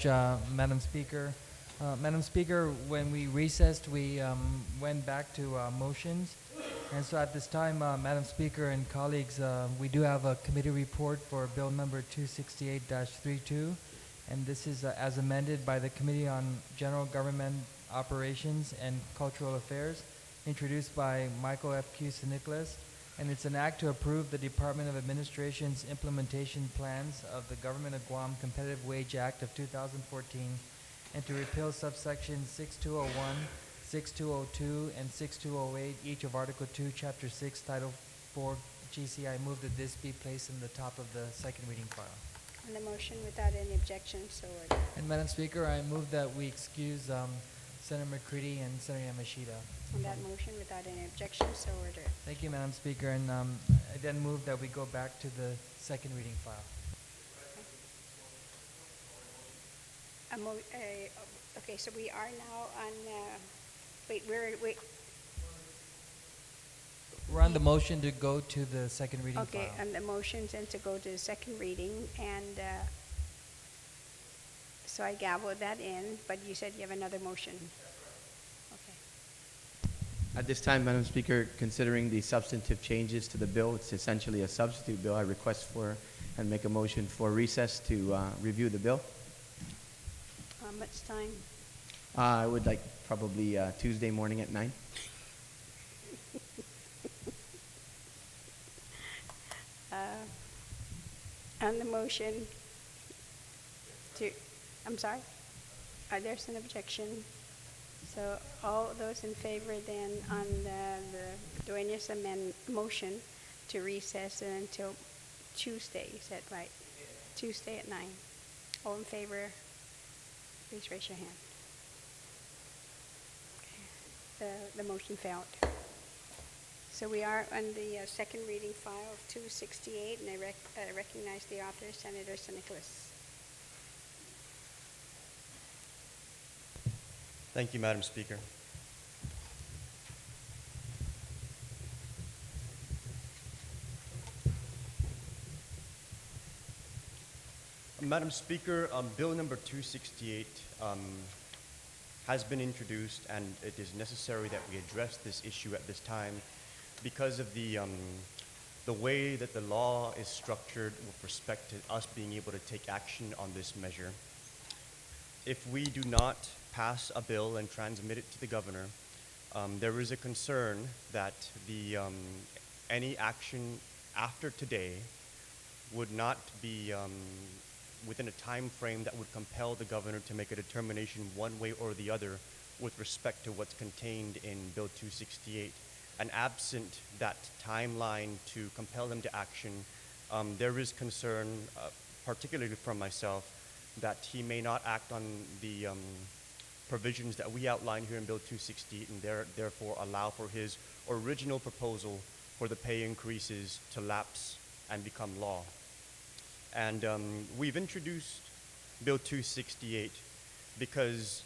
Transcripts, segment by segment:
much, Madam Speaker. Madam Speaker, when we recessed, we went back to motions. And so at this time, Madam Speaker and colleagues, we do have a committee report for Bill number 268-32. And this is as amended by the Committee on General Government Operations and Cultural Affairs, introduced by Michael F. Nicholas. And it's an act to approve the Department of Administration's implementation plans of the Government of Guam Competitive Wage Act of 2014 and to repeal subsections 6201, 6202, and 6208, each of Article 2, Chapter 6, Title 4 GC. I move that this be placed in the top of the second reading file. On the motion, without any objection, so ordered. And Madam Speaker, I move that we excuse Senator McCready and Senator Yamashita. On that motion, without any objection, so ordered. Thank you, Madam Speaker. And I then move that we go back to the second reading file. Okay, so we are now on, wait. We're on the motion to go to the second reading file. Okay, on the motions and to go to the second reading, and so I gaveled that in, but you said you have another motion. Okay. At this time, Madam Speaker, considering the substantive changes to the bill, it's essentially a substitute bill. I request for and make a motion for recess to review the bill. How much time? I would like probably Tuesday morning at 9. On the motion to, I'm sorry? There's an objection. So all those in favor then on the Dueñas motion to recess until Tuesday, is that right? Tuesday at 9. All in favor, please raise your hand. Okay. The motion failed. So we are on the second reading file of 268, and I recognize the author, Senator Nicholas. Thank you, Madam Speaker. Madam Speaker, Bill number 268 has been introduced, and it is necessary that we address this issue at this time because of the way that the law is structured with respect to us being able to take action on this measure. If we do not pass a bill and transmit it to the governor, there is a concern that any action after today would not be within a time frame that would compel the governor to make a determination one way or the other with respect to what's contained in Bill 268. And absent that timeline to compel them to action, there is concern, particularly from myself, that he may not act on the provisions that we outline here in Bill 268 and therefore allow for his original proposal for the pay increases to lapse and become law. And we've introduced Bill 268 because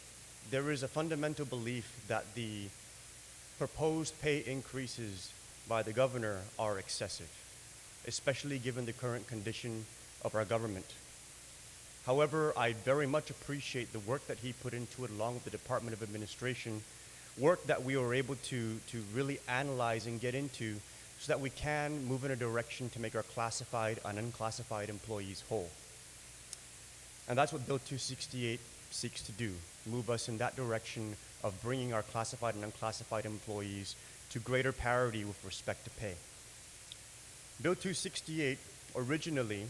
there is a fundamental belief that the proposed pay increases by the governor are excessive, especially given the current condition of our government. However, I very much appreciate the work that he put into it along with the Department of Administration, work that we were able to really analyze and get into so that we can move in a direction to make our classified and unclassified employees whole. And that's what Bill 268 seeks to do, move us in that direction of bringing our classified and unclassified employees to greater parity with respect to pay. Bill 268 originally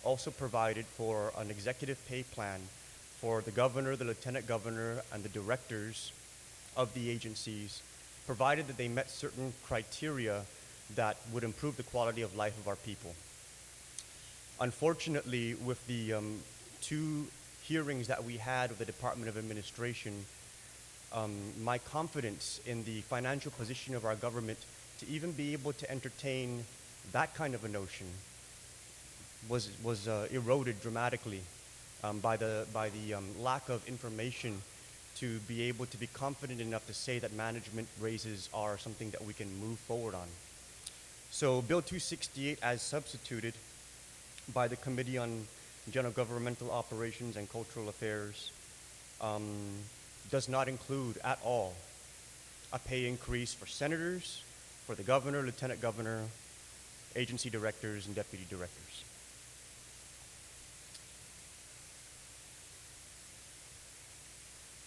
also provided for an executive pay plan for the governor, the lieutenant governor, and the directors of the agencies, provided that they met certain criteria that would improve the quality of life of our people. Unfortunately, with the two hearings that we had with the Department of Administration, my confidence in the financial position of our government to even be able to entertain that kind of a notion was eroded dramatically by the lack of information to be able to be confident enough to say that management raises are something that we can move forward on. So Bill 268, as substituted by the Committee on general governmental operations and cultural affairs, does not include at all a pay increase for senators, for the governor, lieutenant governor, agency directors, and deputy directors.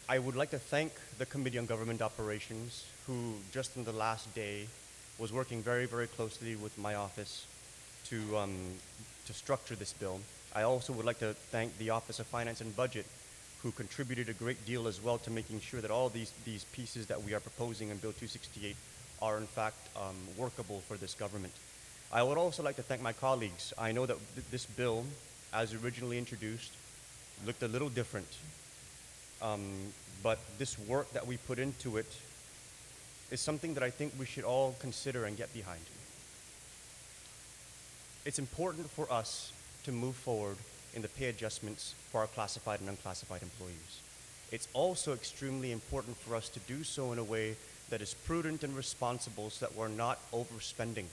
I would like to thank the Committee on Government Operations, who just in the last day was working very, very closely with my office to structure this bill. I also would like to thank the Office of Finance and Budget, who contributed a great deal as well to making sure that all these pieces that we are proposing in Bill 268 are in fact workable for this government. I would also like to thank my colleagues. I know that this bill, as originally introduced, looked a little different. But this work that we put into it is something that I think we should all consider and get behind. It's important for us to move forward in the pay adjustments for our classified and unclassified employees. It's also extremely important for us to do so in a way that is prudent and responsible so that we're not overspending.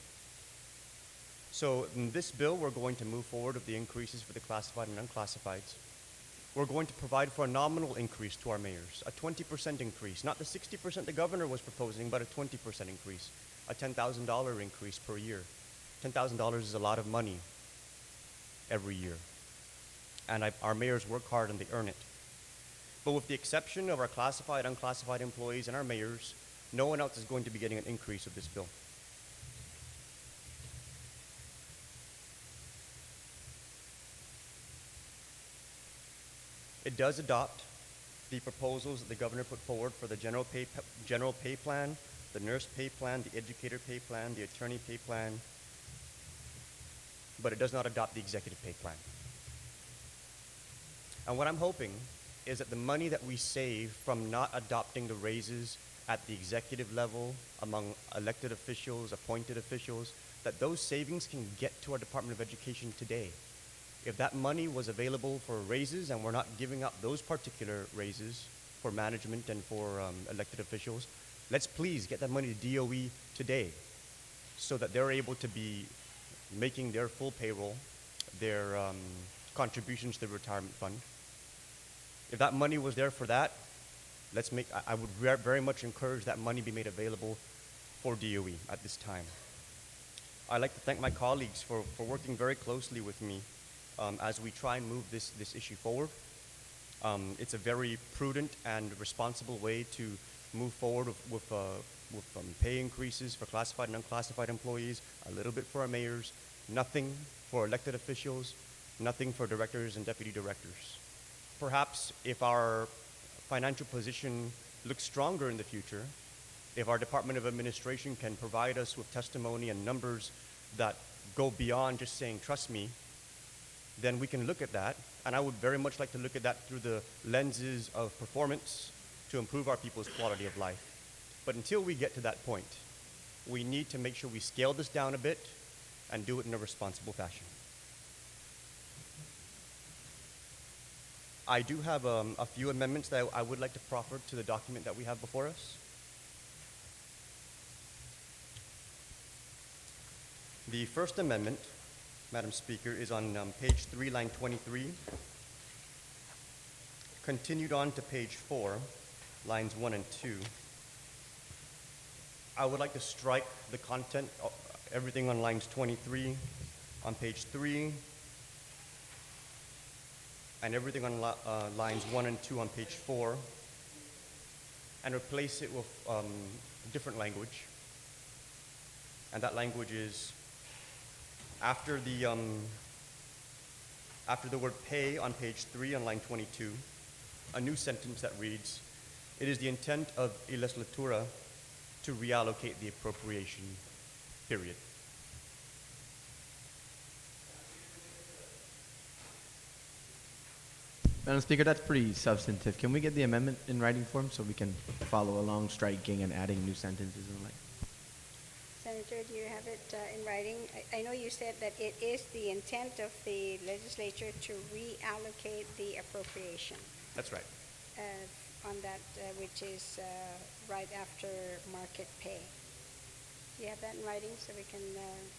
So in this bill, we're going to move forward with the increases for the classified and unclassifieds. We're going to provide for a nominal increase to our mayors, a 20% increase, not the 60% the governor was proposing, but a 20% increase, a $10,000 increase per year. $10,000 is a lot of money every year. And our mayors work hard and they earn it. But with the exception of our classified, unclassified employees and our mayors, no one else is going to be getting an increase with this bill. It does adopt the proposals that the governor put forward for the general pay plan, the nurse pay plan, the educator pay plan, the attorney pay plan, but it does not adopt the executive pay plan. And what I'm hoping is that the money that we save from not adopting the raises at the executive level among elected officials, appointed officials, that those savings can get to our Department of Education today. If that money was available for raises and we're not giving up those particular raises for management and for elected officials, let's please get that money to DOE today so that they're able to be making their full payroll, their contributions to the retirement fund. If that money was there for that, I would very much encourage that money be made available for DOE at this time. I'd like to thank my colleagues for working very closely with me as we try and move this issue forward. It's a very prudent and responsible way to move forward with pay increases for classified and unclassified employees, a little bit for our mayors, nothing for elected officials, nothing for directors and deputy directors. Perhaps if our financial position looks stronger in the future, if our Department of Administration can provide us with testimony and numbers that go beyond just saying, trust me, then we can look at that. And I would very much like to look at that through the lenses of performance to improve our people's quality of life. But until we get to that point, we need to make sure we scale this down a bit and do it in a responsible fashion. I do have a few amendments that I would like to proffer to the document that we have before us. The first amendment, Madam Speaker, is on page 3, line 23, continued on to page 4, lines 1 and 2. I would like to strike the content, everything on lines 23, on page 3, and everything on lines 1 and 2 on page 4, and replace it with different language. And that language is after the word pay on page 3 on line 22, a new sentence that reads, "It is the intent of a legislatura to reallocate the appropriation, period." Madam Speaker, that's pretty substantive. Can we get the amendment in writing form so we can follow along, striking and adding new sentences and like? Senator, do you have it in writing? I know you said that it is the intent of the legislature to reallocate the appropriation. That's right. On that, which is right after market pay. Do you have that in writing so we can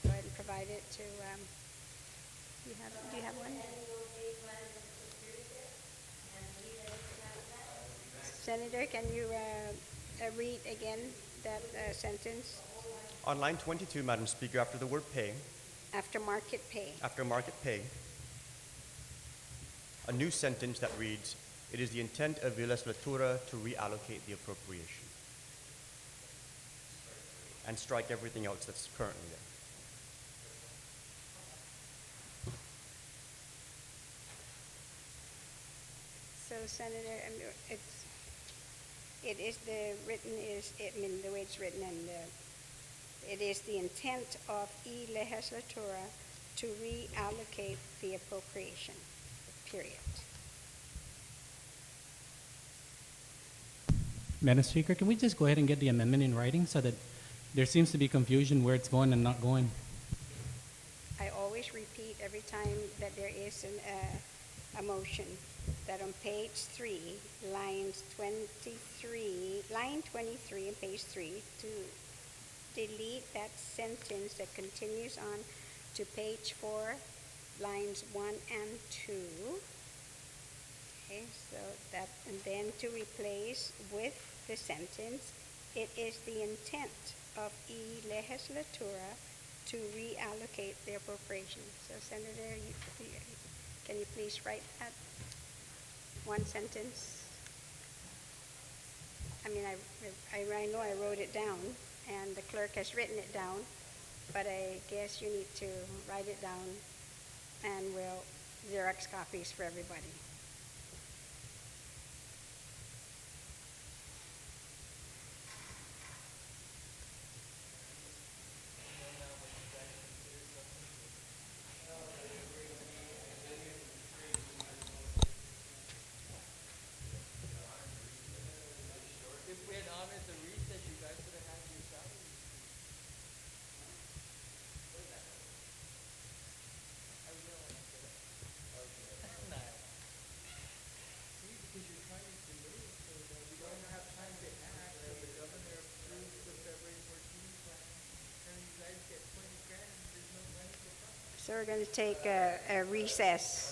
go ahead and provide it to Do you have one? Senator, can you read again that sentence? On line 22, Madam Speaker, after the word pay, After market pay. after market pay, a new sentence that reads, it is the intent of the legislatura to reallocate the appropriation. And strike everything else that's currently there. So Senator, it is the written is, I mean, the way it's written, and it is the intent of legislatura to reallocate the appropriation, period. Madam Speaker, can we just go ahead and get the amendment in writing so that there seems to be confusion where it's going and not going? I always repeat every time that there is a motion that on page 3, line 23 on page 3, to delete that sentence that continues on to page 4, lines 1 and 2. Okay, so that, and then to replace with the sentence, it is the intent of legislatura to reallocate the appropriation. So Senator, can you please write that one sentence? I mean, I know I wrote it down, and the clerk has written it down, but I guess you need to write it down, and we'll Xerox copies for everybody. If we had honored the recess, you guys would have had your salaries. I realize that. Okay. Nah. See, because you're trying to delay it so that we don't have time to act till the governor approves the February 14th plan, and you guys get 20 grand and there's no money to come. So we're going to take a recess.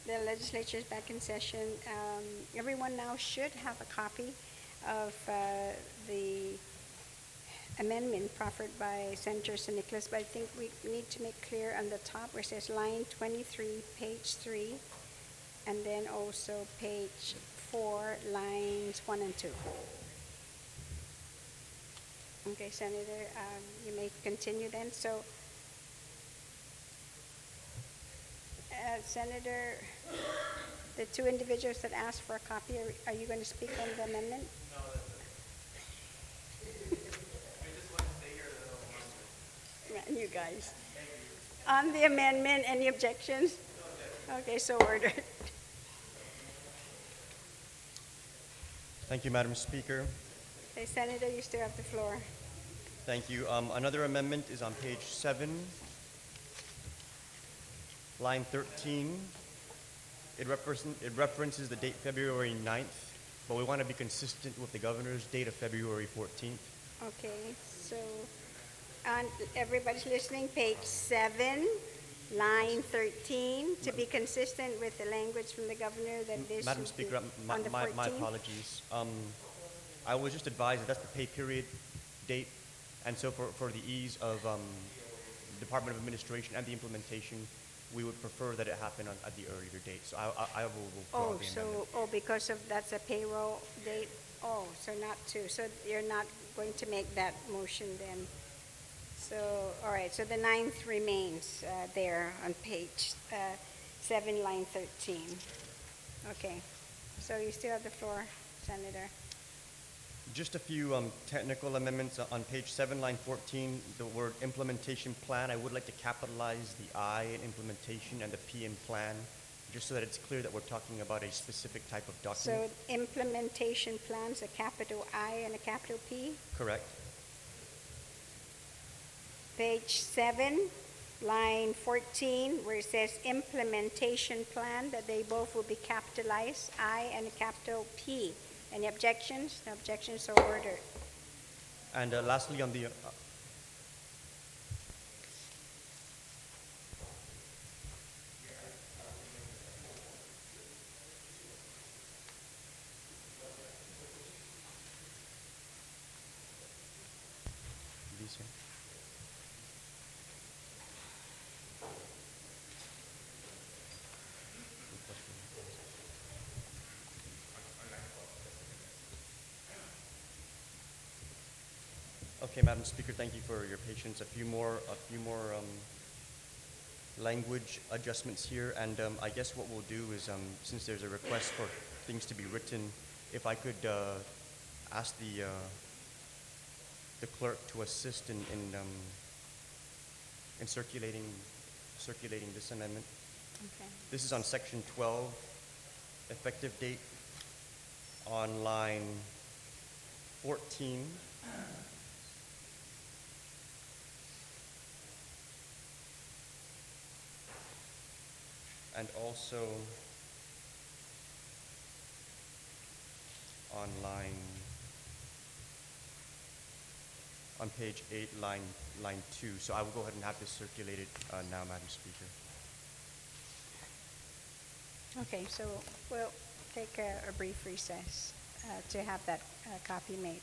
The legislature is back in session. Everyone now should have a copy of the amendment proffered by Senator San Nicolas, but I think we need to make clear on the top where it says line 23, page 3, and then also page 4, lines 1 and 2. Okay, Senator, you may continue then. So, Senator, the two individuals that asked for a copy, are you going to speak on the amendment? No, I just want to stay here a little longer. You guys. On the amendment, any objections? Okay, so ordered. Thank you, Madam Speaker. Okay, Senator, you still have the floor. Thank you. Another amendment is on page 7, line 13. It references the date February 9th, but we want to be consistent with the governor's date of February 14th. Okay, so everybody's listening, page 7, line 13, to be consistent with the language from the governor that this Madam should Speaker, be on the 14th. my apologies. I was just advised that that's the pay period date, and so for the ease of Department of Administration and the implementation, we would prefer that it happen at the earlier date. So I will withdraw the amendment. Because of that's a payroll date. Oh, so not two. So you're not going to make that motion then. So all right. So the 9th remains there on page 7, line 13. Okay. So you still have the floor, Senator. Just a few technical amendments on page 7, line 14, the word implementation plan. I would like to capitalize the I in implementation and the P in plan, just so that it's clear that we're talking about a specific type of document. So implementation plans, a capital I and a capital P? Correct. Page 7, line 14, where it says implementation plan, that they both will be capitalized, I and a capital P. Any objections? No objections, so ordered. And lastly, on the these here. Okay, Madam Speaker, thank you for your patience. A few more language adjustments here, and I guess what we'll do is, since there's a request for things to be written, if I could ask the clerk to assist in circulating this amendment. Okay. This is on section 12, effective date, on line 14. And also on page 8, line 2. So I will go ahead and have this circulated now, Madam Speaker. Okay, so we'll take a brief recess to have that copy made.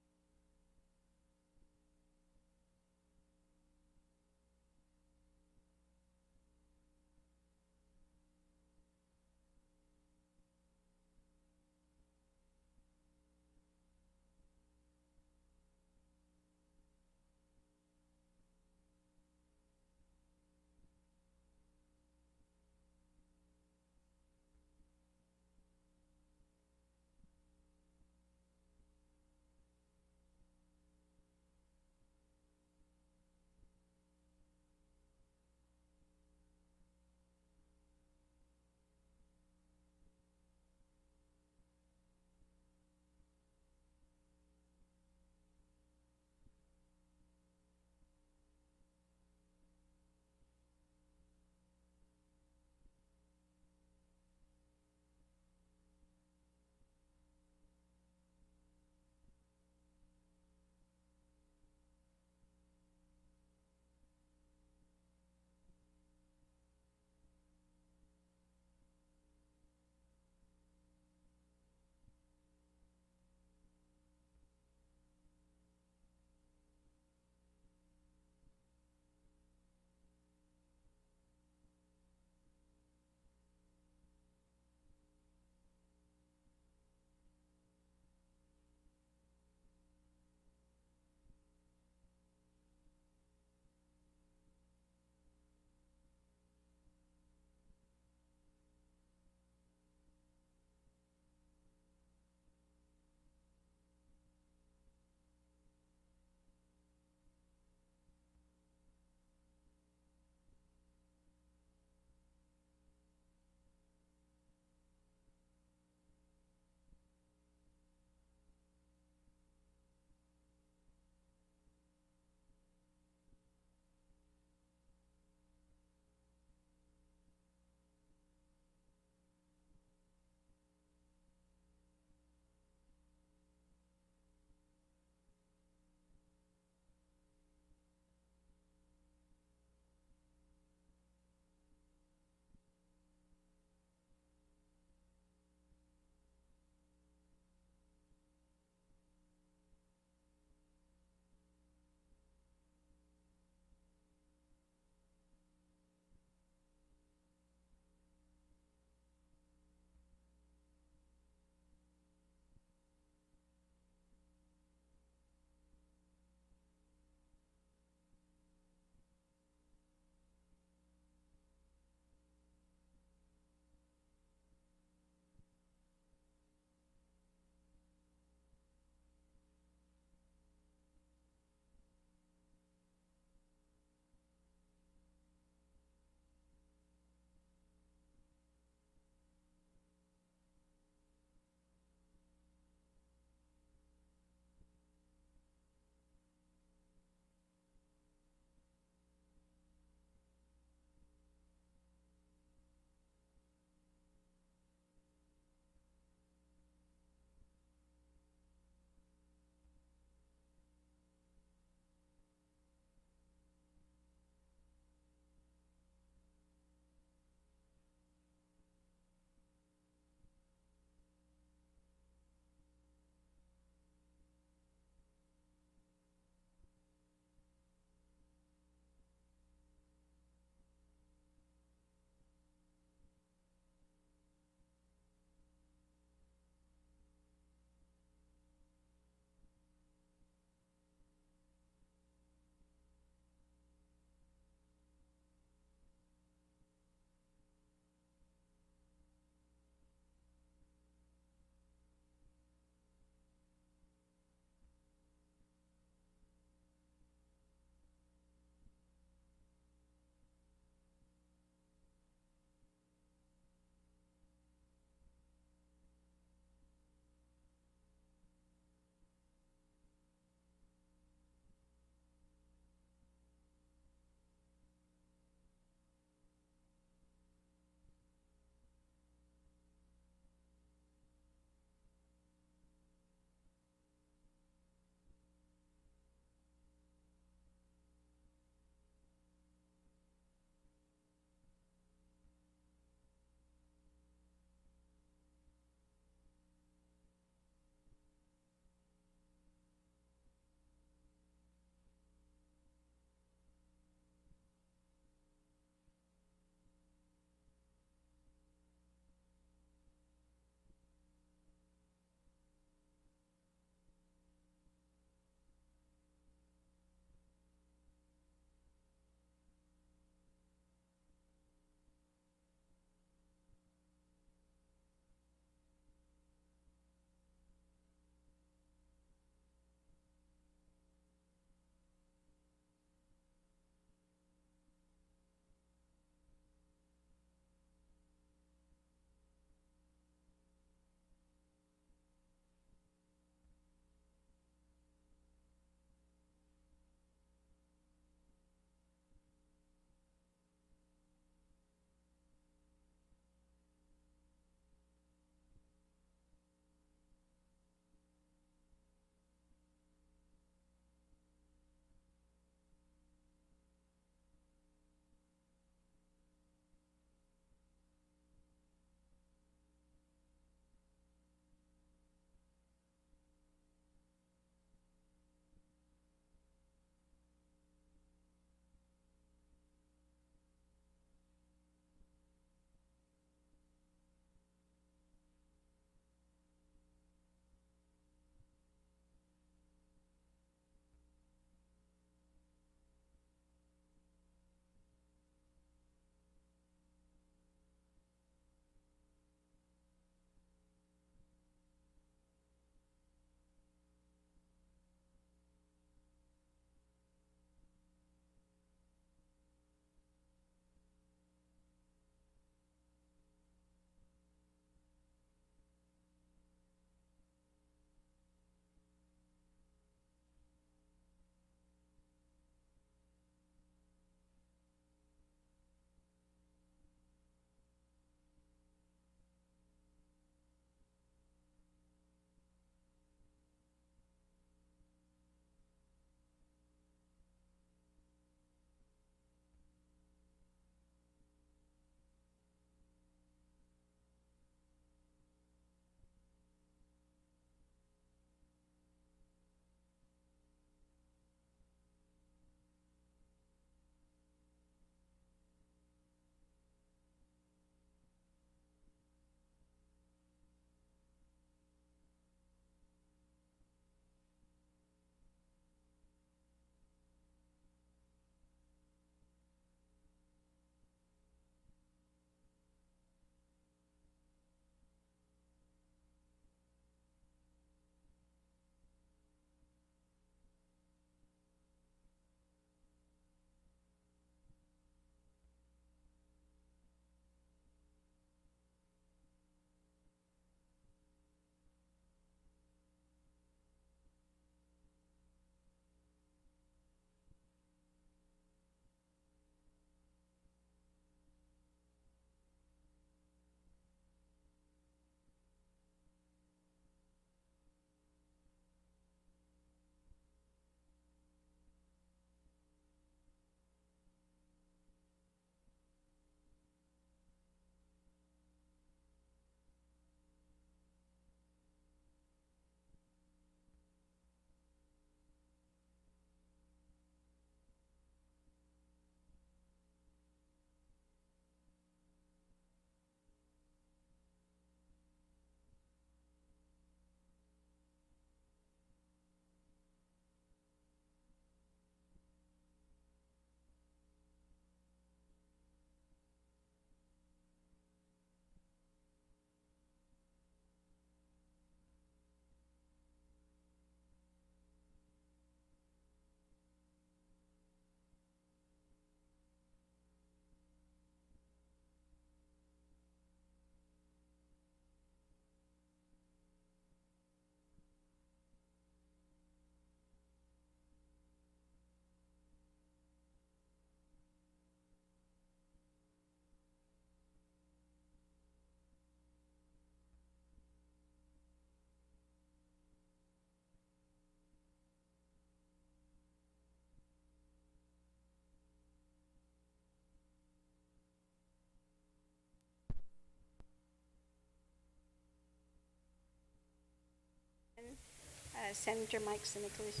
Senator Mike Sinicolis,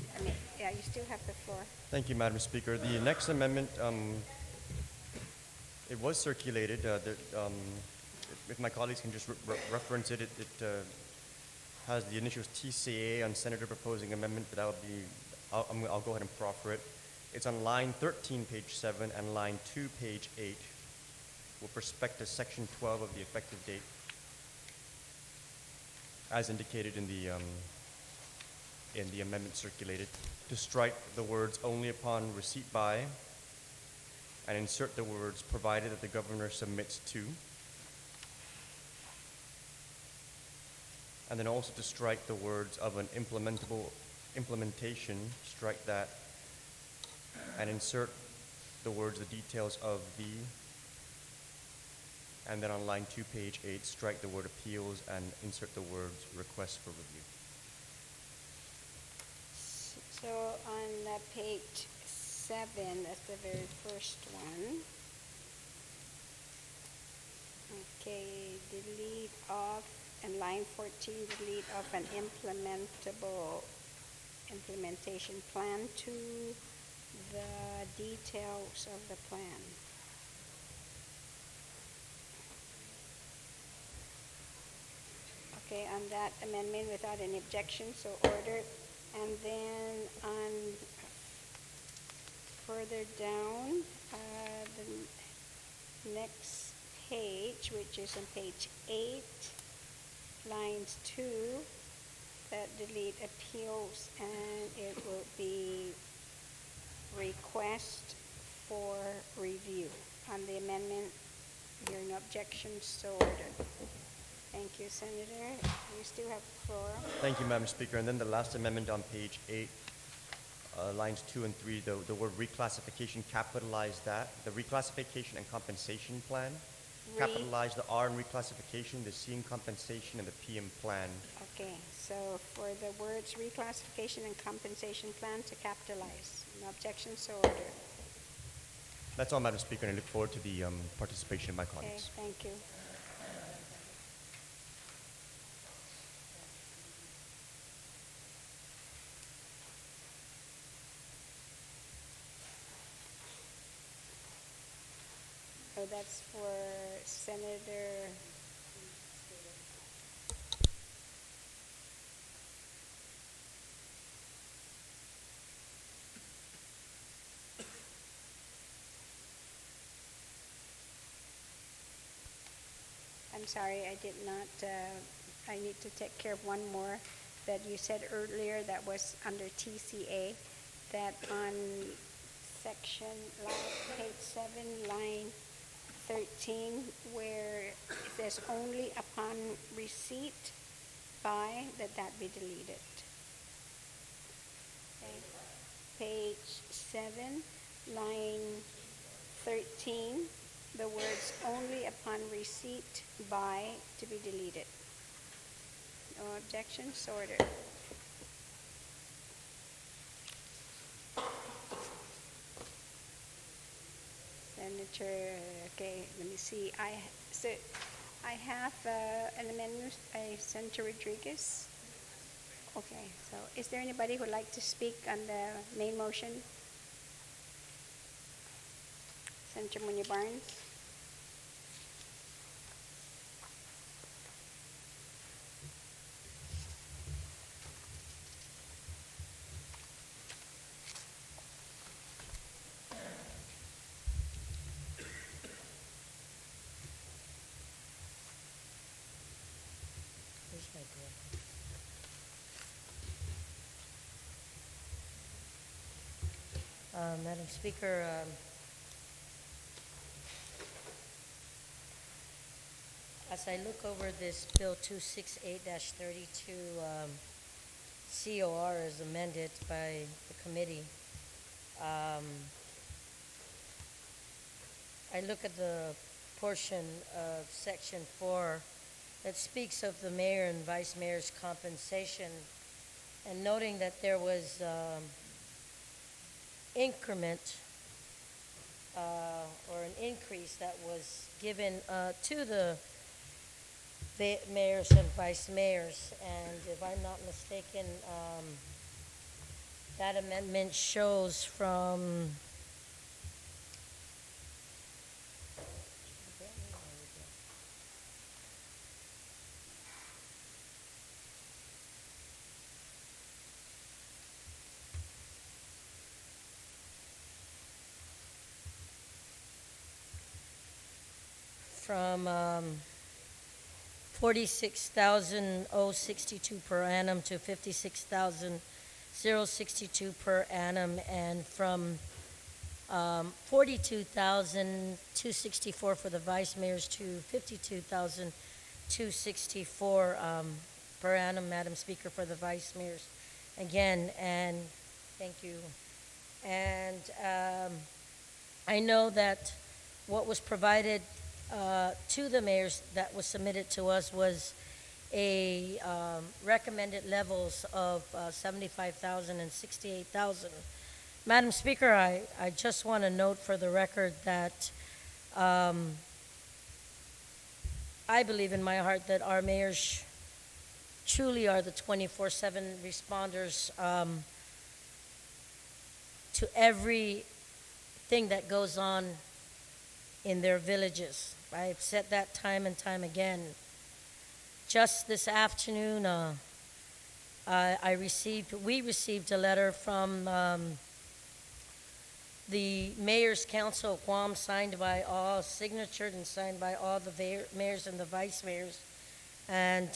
yeah, you still have the floor. Thank you, Madam Speaker. The next amendment, it was circulated. If my colleagues can just reference it, it has the initials TCA on Senator proposing amendment, but I'll go ahead and proffer it. It's on line 13, page 7, and line 2, page 8, with respect to section 12 of the effective date, as indicated in the amendment circulated, to strike the words "only upon receipt by" and insert the words "provided that the governor submits to," and then also to strike the words "of an implementation," strike that, and insert the words "the details of the," and then on line 2, page 8, strike the word "appeals" and insert the words "request for review." So on page 7, that's the very first one. Okay, delete off, and line 14, delete off an implementation plan to the details of the plan. Okay, on that amendment without any objection, so ordered. And then on further down, the next page, which is on page 8, lines 2, that delete appeals, and it will be request for review. On the amendment, hearing no objections, so ordered. Thank you, Senator. You still have the floor. Thank you, Madam Speaker. And then the last amendment on page 8, lines 2 and 3, the word reclassification, capitalize that. The reclassification and compensation plan, capitalize the R in reclassification, the C in compensation, and the P in plan. Okay, so for the words reclassification and compensation plan to capitalize. No objections, so ordered. That's all, Madam Speaker, and I look forward to the participation of my Okay, colleagues. thank you. So that's for Senator. I'm sorry, I did not, I need to take care of one more that you said earlier that was under TCA, that on section, page 7, line 13, where it says only upon receipt by, that be deleted. Okay. Page 7, line 13, the words only upon receipt by to be deleted. No objections, ordered. Senator, okay, let me see. I have an amendment by Senator Rodriguez. Okay, so is there anybody who would like to speak on the main motion? Senator Munya Barnes. Madam Speaker, as I look over this Bill 268-32 COR as amended by the committee, I look at the portion of Section 4 that speaks of the mayor and vice mayor's compensation, and noting that there was increment or an increase that was given to the mayors and vice mayors. And if I'm not mistaken, that amendment shows from from 46,062 per annum to 56,062 per annum, and from 42,264 for the vice mayors to 52,264 per annum, Madam Speaker, for the vice mayors. Again, and thank you. And I know that what was provided to the mayors that was submitted to us was a recommended levels of 75,000 and 68,000. Madam Speaker, I just want to note for the record that I believe in my heart that our mayors truly are the 24/7 responders to everything that goes on in their villages. I've said that time and time again. Just this afternoon, we received a letter from the Mayor's Council of Guam, signed by all, signatured and signed by all the mayors and the vice mayors. And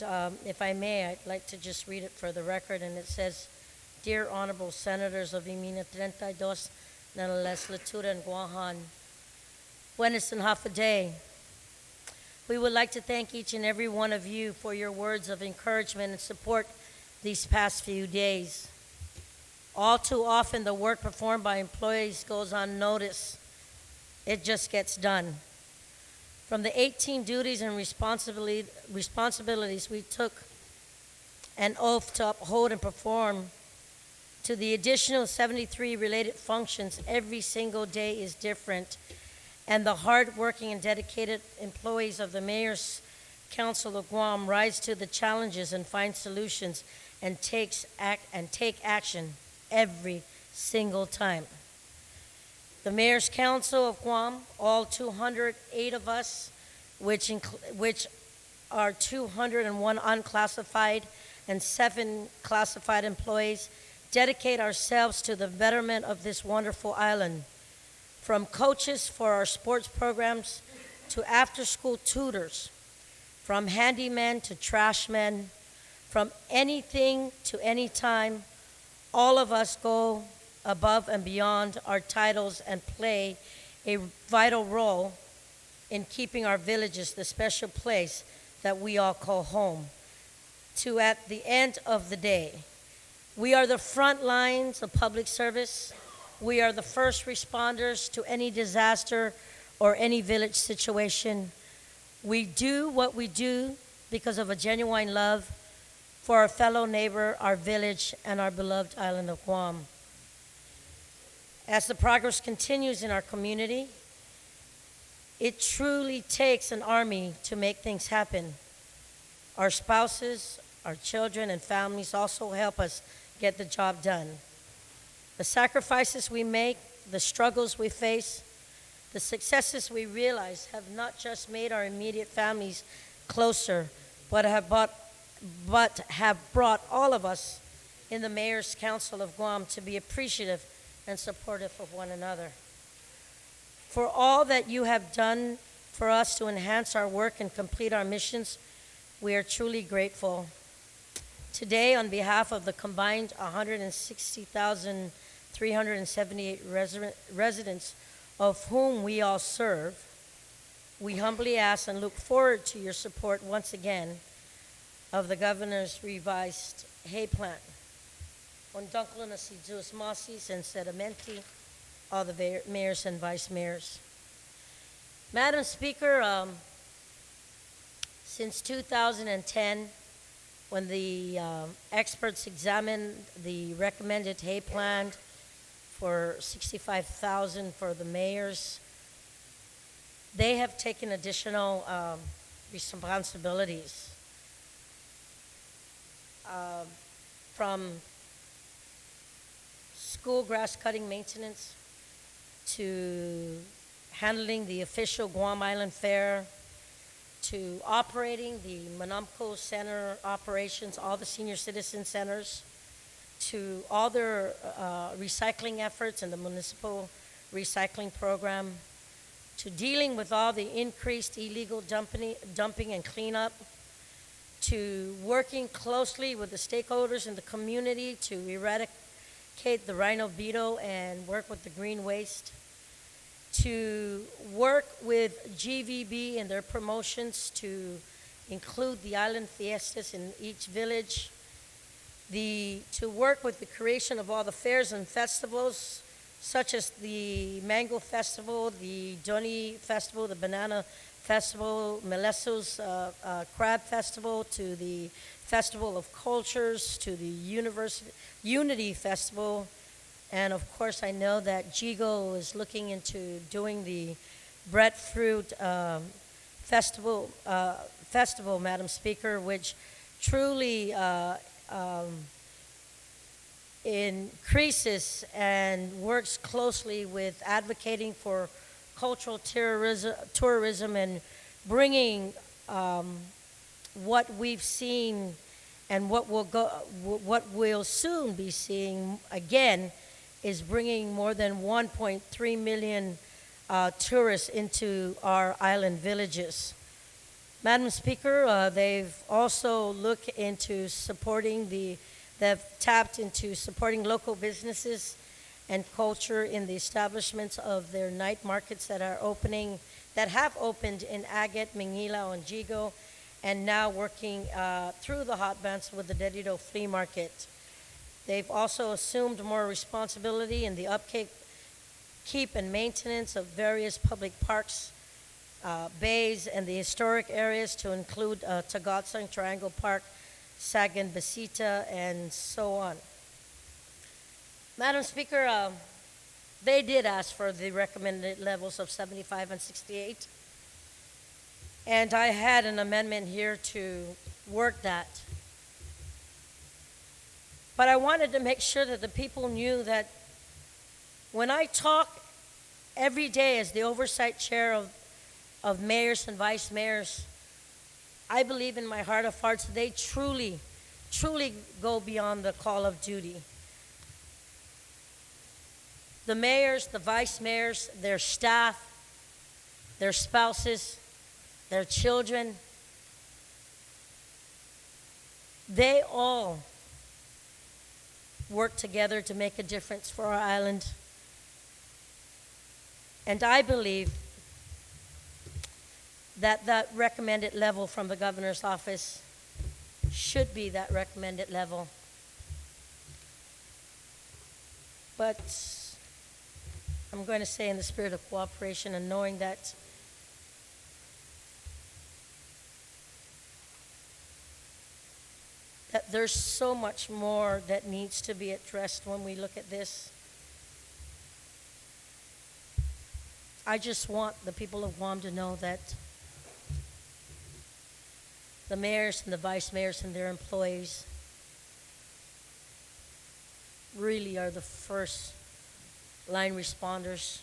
if I may, I'd like to just read it for the record. And it says, "Dear Honorable Senators of Imina 32 na la Legislature in Guam, Buenos and half a day. We would like to thank each and every one of you for your words of encouragement and support these past few days. All too often, the work performed by employees goes unnoticed. It just gets done. From the 18 duties and responsibilities we took an oath to uphold and perform, to the additional 73 related functions, every single day is different. And the hard-working and dedicated employees of the Mayor's Council of Guam rise to the challenges and find solutions and take action every single time. The Mayor's Council of Guam, all 208 of us, which are 201 unclassified and 7 classified employees, dedicate ourselves to the betterment of this wonderful island. From coaches for our sports programs to after-school tutors, from handymen to trashmen, from anything to any time, all of us go above and beyond our titles and play a vital role in keeping our villages the special place that we all call home. To at the end of the day, we are the front lines of public service. We are the first responders to any disaster or any village situation. We do what we do because of a genuine love for our fellow neighbor, our village, and our beloved island of Guam. As the progress continues in our community, it truly takes an army to make things happen. Our spouses, our children, and families also help us get the job done. The sacrifices we make, the struggles we face, the successes we realize have not just made our immediate families closer, but have brought all of us in the Mayor's Council of Guam to be appreciative and supportive of one another. For all that you have done for us to enhance our work and complete our missions, we are truly grateful. Today, on behalf of the combined 160,378 residents of whom we all serve, we humbly ask and look forward to your support once again of the Governor's revised hay plan. Ondunklo na si Zeus Masis and Sedimenti, all the mayors and vice mayors. Madam Speaker, since 2010, when the experts examined the recommended hay plan for 65,000 for the mayors, they have taken additional responsibilities. From school grass cutting maintenance to handling the official Guam Island Fair to operating the Manamco Center operations, all the senior citizen centers, to all their recycling efforts and the municipal recycling program, to dealing with all the increased illegal dumping and cleanup, to working closely with the stakeholders in the community to eradicate the rhino beetle and work with the green waste, to work with GVB and their promotions to include the island fiestas in each village, to work with the creation of all the fairs and festivals, such as the Mango Festival, the Doni Festival, the Banana Festival, Meleso's Crab Festival, to the Festival of Cultures, to the Unity Festival, and of course I know that Jigo is looking into doing the Breadfruit Festival, Madam Speaker, which truly increases and works closely with advocating for cultural tourism and bringing what we've seen and what we'll soon be seeing again is bringing more than 1.3 million tourists into our island villages. Madam Speaker, they've also looked into they've tapped into supporting local businesses and culture in the establishments of their night markets that have opened in Agate, Mingilao, and Jigo, and now working through the hot bands with the Dedido Flea Market. They've also assumed more responsibility in the upkeep and maintenance of various public parks, bays, and the historic areas to include Tagatsang Triangle Park, Sagan Basita, and so on. Madam Speaker, they did ask for the recommended levels of 75 and 68, and I had an amendment here to work that. But I wanted to make sure that the people knew that when I talk every day as the oversight chair of mayors and vice mayors, I believe in my heart of hearts they truly, truly go beyond the call of duty. The mayors, the vice mayors, their staff, their spouses, their children, they all work together to make a difference for our island. And I believe that that recommended level from the governor's office should be that recommended level. But I'm going to say in the spirit of cooperation and knowing that there's so much more that needs to be addressed when we look at this. I just want the people of Guam to know that the mayors and the vice mayors and their employees really are the first line responders.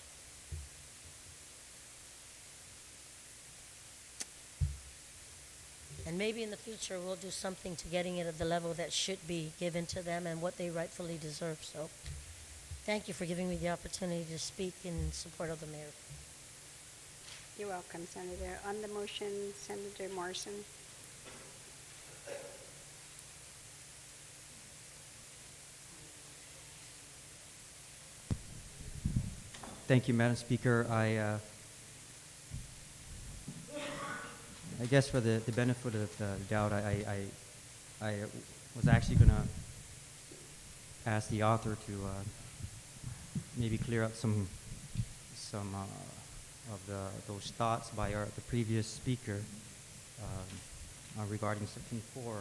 And maybe in the future we'll do something to getting it at the level that should be given to them and what they rightfully deserve. So thank you for giving me the opportunity to speak in support of the mayor. You're welcome, Senator. On the motion, Senator Morrison. Thank you, Madam Speaker. I guess for the benefit of the doubt, I was actually going to ask the author to maybe clear up some of those thoughts by the previous speaker regarding Section 4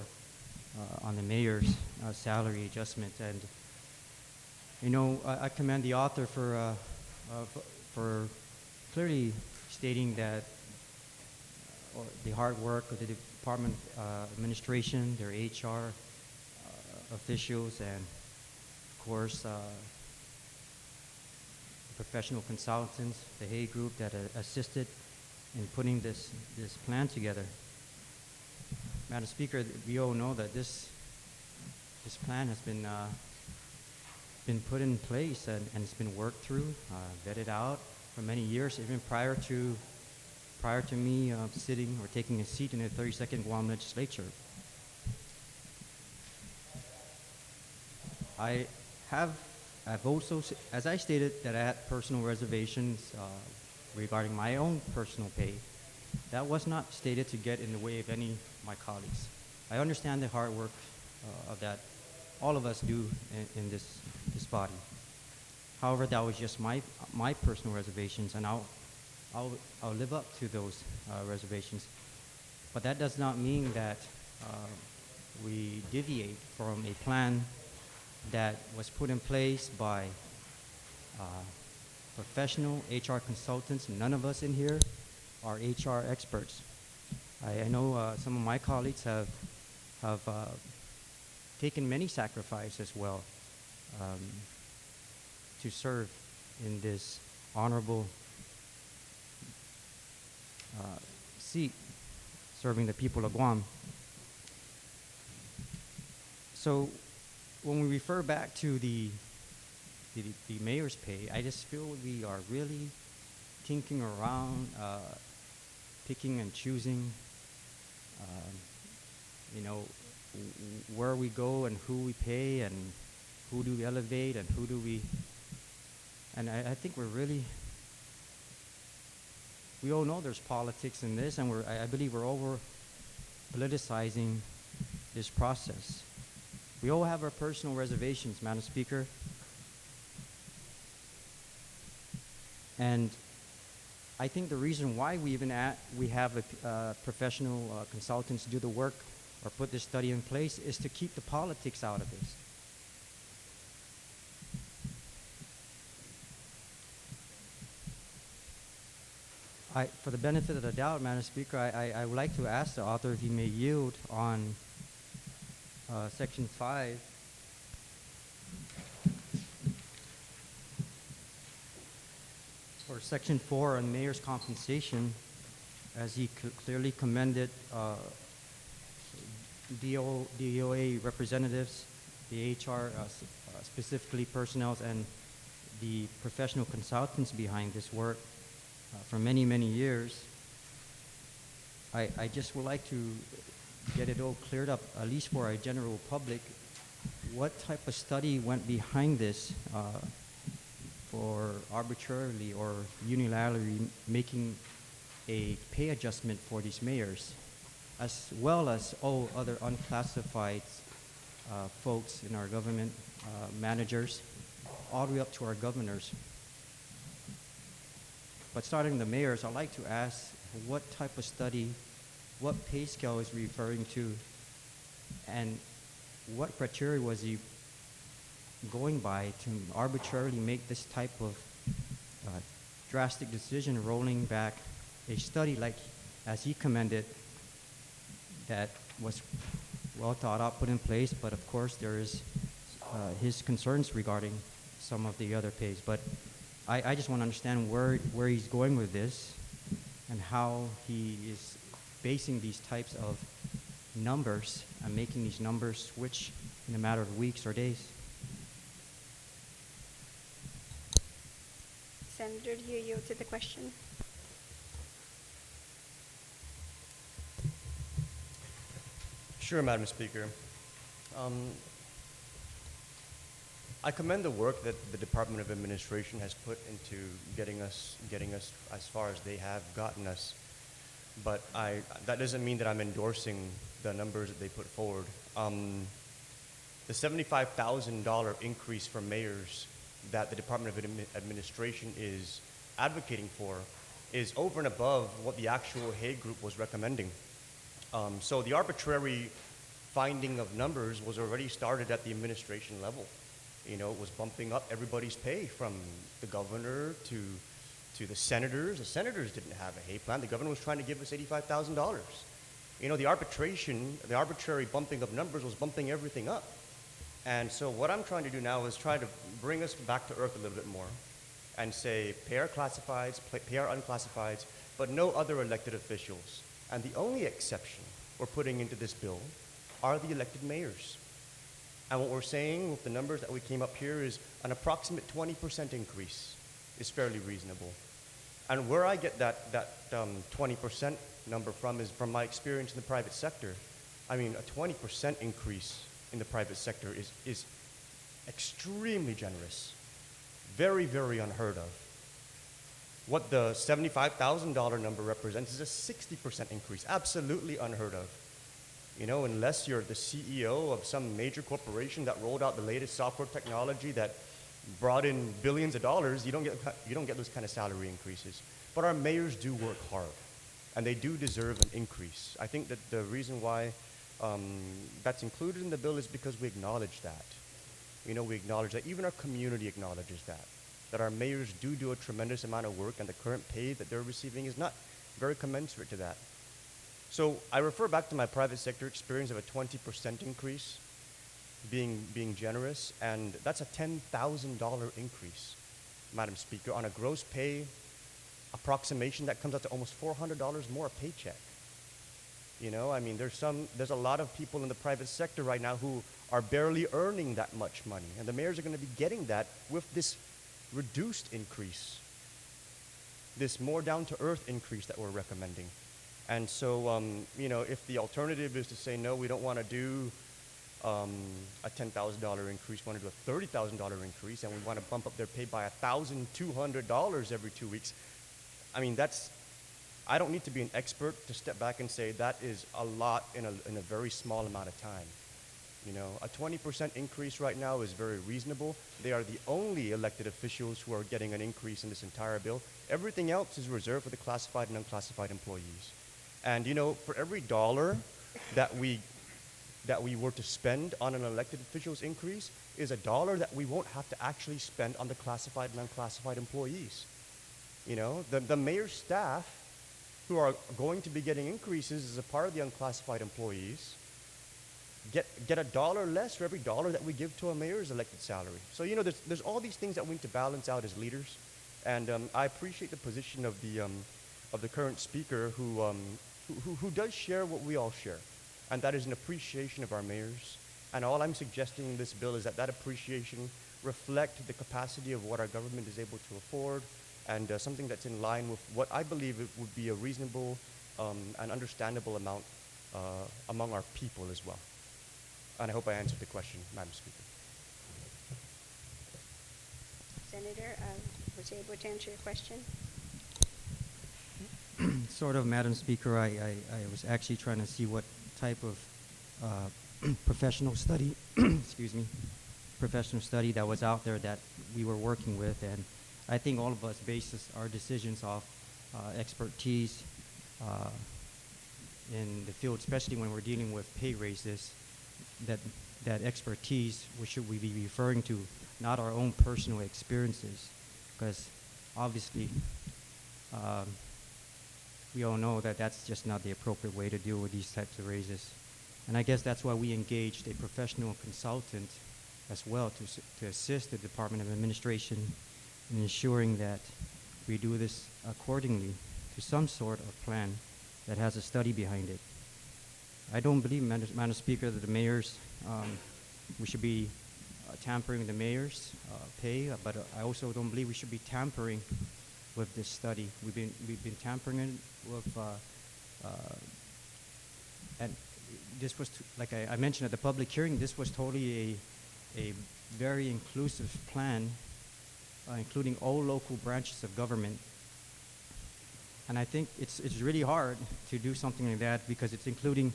on the mayor's salary adjustment. And you know, I commend the author for clearly stating that or the hard work of the department administration, their HR officials, and of course professional consultants, the Hay Group that assisted in putting this plan together. Madam Speaker, we all know that this plan has been put in place and it's been worked through, vetted out for many years, even prior to me sitting or taking a seat in the 32nd Guam Legislature. I've also, as I stated, that I had personal reservations regarding my own personal pay. That was not stated to get in the way of any of my colleagues. I understand the hard work of that all of us do in this body. However, that was just my personal reservations, and I'll live up to those reservations. But that does not mean that we deviate from a plan that was put in place by professional HR consultants. None of us in here are HR experts. I know some of my colleagues have taken many sacrifices as well to serve in this honorable seat, serving the people of Guam. So when we refer back to the mayor's pay, I just feel we are really tinkering around, picking and choosing, where we go and who we pay and who do we elevate and who do we, and I think we all know there's politics in this, and I believe we're over politicizing this process. We all have our personal reservations, Madam Speaker. And I think the reason why we have professional consultants do the work or put this study in place is to keep the politics out of this. For the benefit of the doubt, Madam Speaker, I would like to ask the author if he may yield on Section 5. Or Section 4 on mayor's compensation, as he clearly commended DOA representatives, the HR, specifically personnel, and the professional consultants behind this work for many, many years. I just would like to get it all cleared up, at least for our general public, what type of study went behind this for arbitrarily or unilaterally making a pay adjustment for these mayors, as well as all other unclassified folks in our government, managers, all the way up to our governors. But starting the mayors, I'd like to ask what type of study, what pay scale is referring to, and what criteria was he going by to arbitrarily make this type of drastic decision, rolling back a study like, as he commended, that was well thought out, put in place, but of course there is his concerns regarding some of the other pays. But I just want to understand where he's going with this and how he is basing these types of numbers and making these numbers switch in a matter of weeks or days. Senator, do you yield to the question? Sure, Madam Speaker. I commend the work that the Department of Administration has put into getting us as far as they have gotten us. But that doesn't mean that I'm endorsing the numbers that they put forward. The $75,000 increase for mayors that the Department of Administration is advocating for is over and above what the actual Hay Group was recommending. So the arbitrary finding of numbers was already started at the administration level. You know, it was bumping up everybody's pay from the governor to to the senators. The senators didn't have a hay plan. The governor was trying to give us $85,000. You know, the arbitrary bumping of numbers was bumping everything up. And so what I'm trying to do now is try to bring us back to earth a little bit more and say pay our classifieds, pay our unclassifieds, but no other elected officials. And the only exception we're putting into this bill are the elected mayors. And what we're saying with the numbers that we came up here is an approximate 20% increase is fairly reasonable. And where I get that 20% number from is from my experience in the private sector. I mean, a 20% increase in the private sector is extremely generous. Very, very unheard of. What the $75,000 number represents is a 60% increase, absolutely unheard of. You know, unless you're the CEO of some major corporation that rolled out the latest software technology that brought in billions of dollars, you don't get those kind of salary increases. But our mayors do work hard, and they do deserve an increase. I think that the reason why that's included in the bill is because we acknowledge that. You know, we acknowledge that. Even our community acknowledges that our mayors do a tremendous amount of work, and the current pay that they're receiving is not very commensurate to that. So I refer back to my private sector experience of a 20% increase being generous, and that's a $10,000 increase, Madam Speaker, on a gross pay approximation that comes out to almost $400 more a paycheck. You know, I mean, there's a lot of people in the private sector right now who are barely earning that much money, and the mayors are going to be getting that with this reduced increase, this more down-to-earth increase that we're recommending. And so, you know, if the alternative is to say, no, we don't want to do a $10,000 increase, we want to do a $30,000 increase, and we want to bump up their pay by $1,200 every 2 weeks, I mean, I don't need to be an expert to step back and say that is a lot in a very small amount of time. You know, a 20% increase right now is very reasonable. They are the only elected officials who are getting an increase in this entire bill. Everything else is reserved for the classified and unclassified employees. And you know, for every dollar that we were to spend on an elected official's increase is a dollar that we won't have to actually spend on the classified and unclassified employees. You know, the mayor's staff who are going to be getting increases as a part of the unclassified employees get a dollar less for every dollar that we give to a mayor's elected salary. So, you know, there's all these things that we need to balance out as leaders. And I appreciate the position of the current speaker who does share what we all share. And that is an appreciation of our mayors. And all I'm suggesting in this bill is that appreciation reflect the capacity of what our government is able to afford, and something that's in line with what I believe it would be a reasonable and understandable amount among our people as well. And I hope I answered the question, Madam Speaker. Senator, was you able to answer your question? Sort of, Madam Speaker. I was actually trying to see what type of professional study, excuse me, professional study that was out there that we were working with, and I think all of us base our decisions off expertise in the field, especially when we're dealing with pay raises. That expertise, which should we be referring to, not our own personal experiences, because obviously we all know that that's just not the appropriate way to deal with these types of raises. And I guess that's why we engaged a professional consultant as well to assist the Department of Administration in ensuring that we do this accordingly to some sort of plan that has a study behind it. I don't believe, Madam Speaker, that the mayors, we should be tampering the mayor's pay, but I also don't believe we should be tampering with this study. We've been tampering it with, and this was, like I mentioned at the public hearing, this was totally a very inclusive plan, including all local branches of government. And I think it's really hard to do something like that because it's including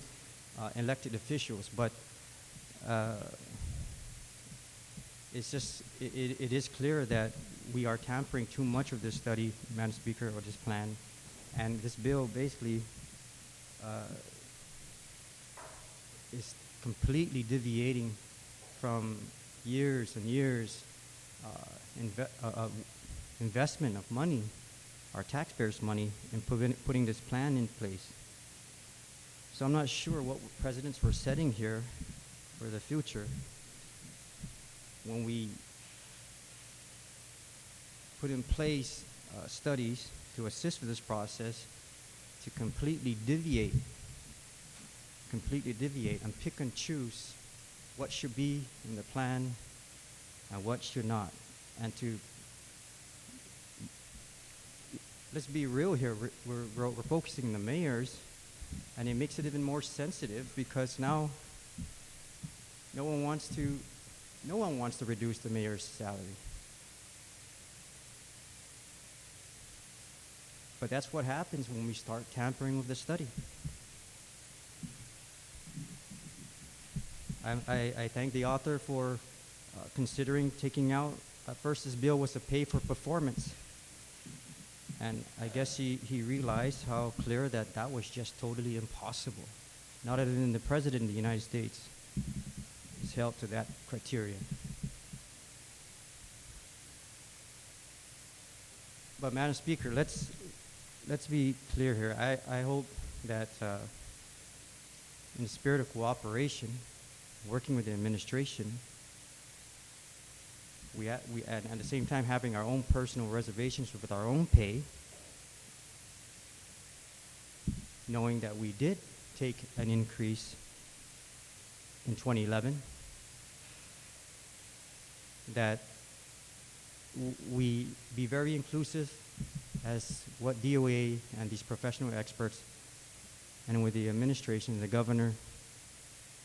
elected officials, but it is clear that we are tampering too much of this study, Madam Speaker, or this plan, and this bill basically is completely deviating from years and years investment of money our taxpayers' money in putting this plan in place. So I'm not sure what precedents we're setting here for the future when we put in place studies to assist with this process to completely deviate and pick and choose what should be in the plan and what should not. And to, let's be real here, we're focusing on the mayors, and it makes it even more sensitive because now no one wants to reduce the mayor's salary. But that's what happens when we start tampering with the study. I thank the author for considering taking out, at first this bill was to pay for performance. And I guess he realized how clear that was just totally impossible. Not even the President of the United States is held to that criteria. But Madam Speaker, let's be clear here. I hope that in the spirit of cooperation, working with the administration, and at the same time having our own personal reservations with our own pay, knowing that we did take an increase in 2011, that we be very inclusive as what DOA and these professional experts and with the administration, the governor,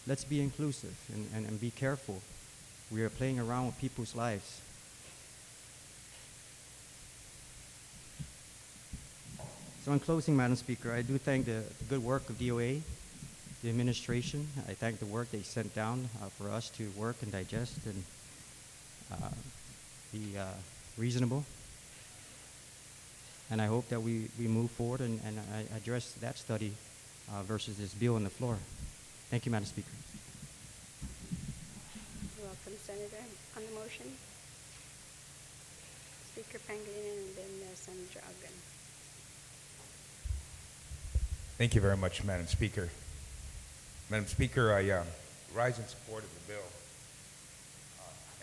let's be inclusive and be careful. We are playing around with people's lives. So in closing, Madam Speaker, I do thank the good work of DOA, the administration. I thank the work they sent down for us to work and digest and be reasonable. And I hope that we move forward and address that study versus this bill on the floor. Thank you, Madam Speaker. You're welcome, Senator. On the motion, Speaker Pangilinan and then Senator Ogden. Thank you very much, Madam Speaker. Madam Speaker, I rise in support of the bill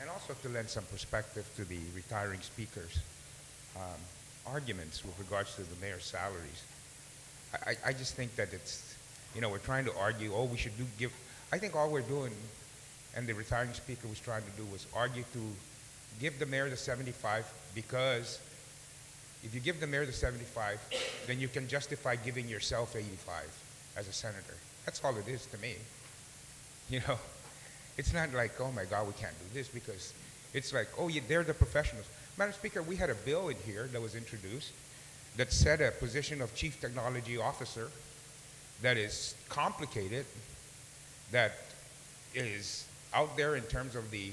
and also to lend some perspective to the retiring speakers' arguments with regards to the mayor's salaries. I just think that it's, we're trying to argue, we should give, I think all we're doing, and the retiring speaker was trying to do, was argue to give the mayor the 75 because if you give the mayor the 75, then you can justify giving yourself 85 as a senator. That's all it is to me. It's not like, oh my God, we can't do this, because it's like, they're the professionals. Madam Speaker, we had a bill in here that was introduced that set a position of Chief Technology Officer that is complicated, that is out there in terms of the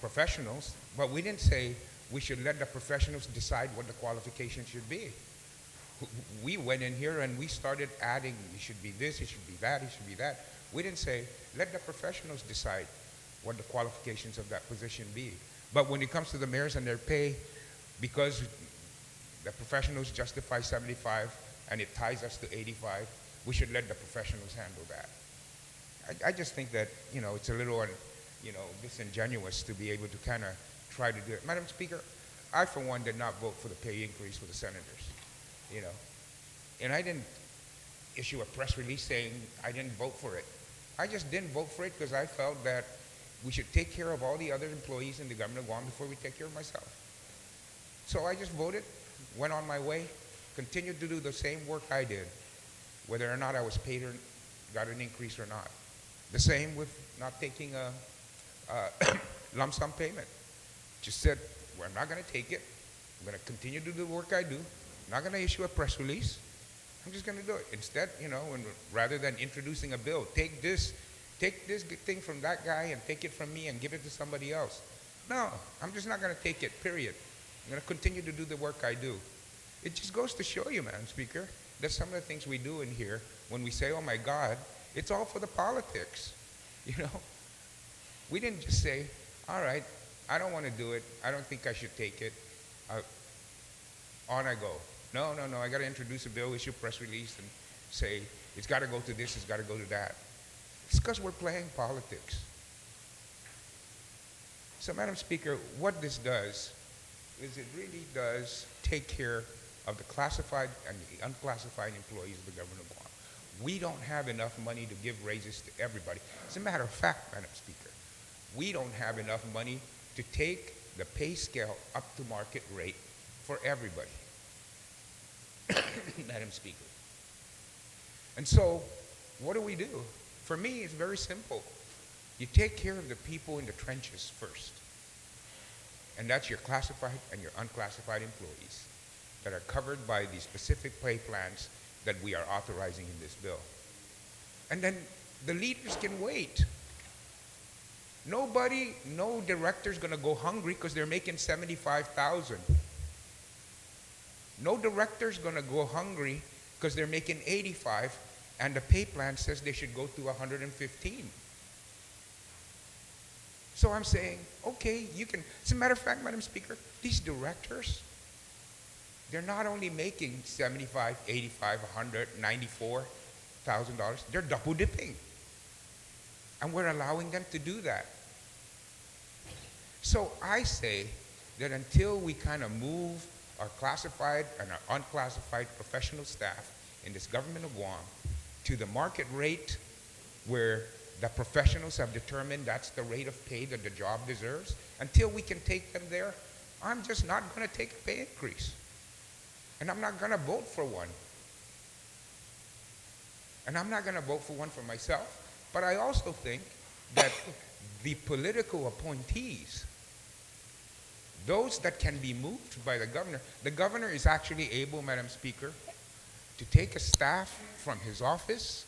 professionals, but we didn't say we should let the professionals decide what the qualifications should be. We went in here and we started adding, it should be this, it should be that, it should be that. We didn't say, let the professionals decide what the qualifications of that position be. But when it comes to the mayors and their pay, because the professionals justify 75 and it ties us to 85, we should let the professionals handle that. I just think that, it's a little, disingenuous to be able to kind of try to do it. Madam Speaker, I, for one, did not vote for the pay increase for the senators, And I didn't issue a press release saying I didn't vote for it. I just didn't vote for it because I felt that we should take care of all the other employees in the government of Guam before we take care of myself. So I just voted, went on my way, continued to do the same work I did, whether or not I was paid or got an increase or not. The same with not taking a lump sum payment. Just said, well, I'm not going to take it. I'm going to continue to do the work I do. I'm not going to issue a press release. I'm just going to do it. Instead, rather than introducing a bill, take this thing from that guy and take it from me and give it to somebody else. No, I'm just not going to take it, period. I'm going to continue to do the work I do. It just goes to show you, Madam Speaker, that some of the things we do in here, when we say, oh my God, it's all for the politics. We didn't just say, all right, I don't want to do it. I don't think I should take it. On I go. No, no, no, I got to introduce a bill, issue a press release, and say, it's got to go to this, it's got to go to that. It's because we're playing politics. So, Madam Speaker, what this does is it really does take care of the classified and the unclassified employees of the government of Guam. We don't have enough money to give raises to everybody. As a matter of fact, Madam Speaker, we don't have enough money to take the pay scale up to market rate for everybody. Madam Speaker. And so, what do? For me, it's very simple. You take care of the people in the trenches first. And that's your classified and your unclassified employees that are covered by the specific pay plans that we are authorizing in this bill. And then the leaders can wait. No director's gonna go hungry because they're making $75,000. No director's gonna go hungry because they're making $85,000 and the pay plan says they should go to $115,000. So I'm saying, okay, you can, as a matter of fact, Madam Speaker, these directors, they're not only making $75,000, $85,000, $100,000, $94,000, they're double dipping. And we're allowing them to do that. So I say that until we kind of move our classified and our unclassified professional staff in this government of Guam to the market rate where the professionals have determined that's the rate of pay that the job deserves, until we can take them there, I'm just not going to take a pay increase. And I'm not going to vote for one. And I'm not going to vote for one for myself. But I also think that the political appointees, those that can be moved by the governor is actually able, Madam Speaker, to take a staff from his office,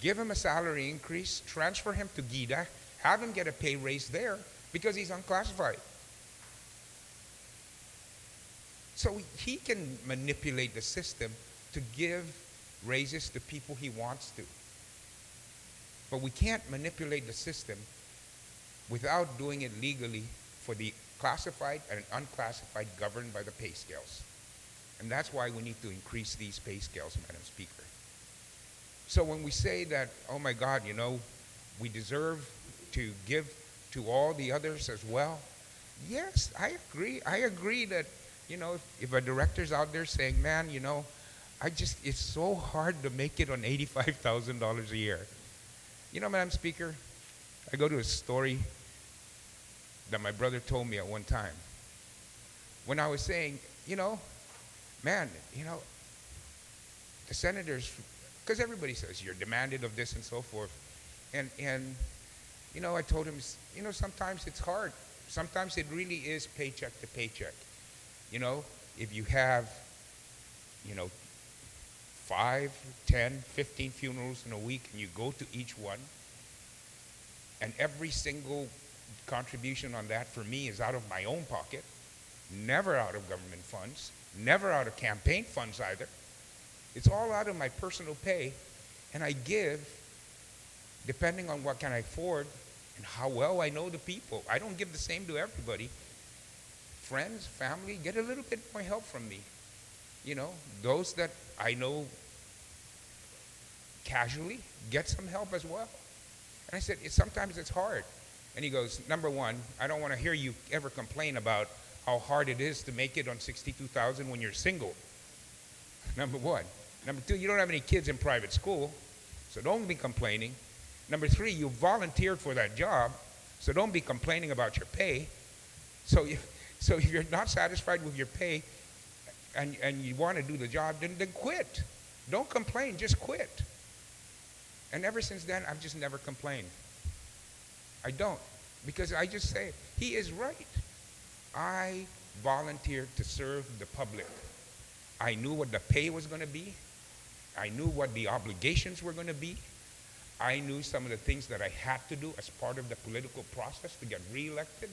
give him a salary increase, transfer him to GIDA, have him get a pay raise there because he's unclassified. So he can manipulate the system to give raises to people he wants to. But we can't manipulate the system without doing it legally for the classified and unclassified governed by the pay scales. And that's why we need to increase these pay scales, Madam Speaker. So when we say that, oh my God, you know, we deserve to give to all the others as well, yes, I agree. I agree that, you know, if a director's out there saying, man, you know, it's so hard to make it on $85,000 a year. You know, Madam Speaker, I go to a story that my brother told me at one time. When I was saying, you know, man, you know, the senators, because everybody says you're demanded of this and so forth. And you know, I told him, you know, sometimes it's hard. Sometimes it really is paycheck to paycheck. You know, if you have, you know, 5, 10, 15 funerals in a week, and you go to each one, and every single contribution on that for me is out of my own pocket, never out of government funds, never out of campaign funds either. It's all out of my personal pay, and I give depending on what can I afford and how well I know the people. I don't give the same to everybody. Friends, family, get a little bit more help from me. You know, those that I know casually, get some help as well. And I said, sometimes it's hard. And he goes, number one, I don't want to hear you ever complain about how hard it is to make it on $62,000 when you're single. Number one. Number two, you don't have any kids in private school, so don't be complaining. Number three, you volunteered for that job, so don't be complaining about your pay. So if you're not satisfied with your pay and you want to do the job, then quit. Don't complain, just quit. And ever since then, I've just never complained. I don't, because I just say, he is right. I volunteered to serve the public. I knew what the pay was going to be. I knew what the obligations were going to be. I knew some of the things that I had to do as part of the political process to get reelected.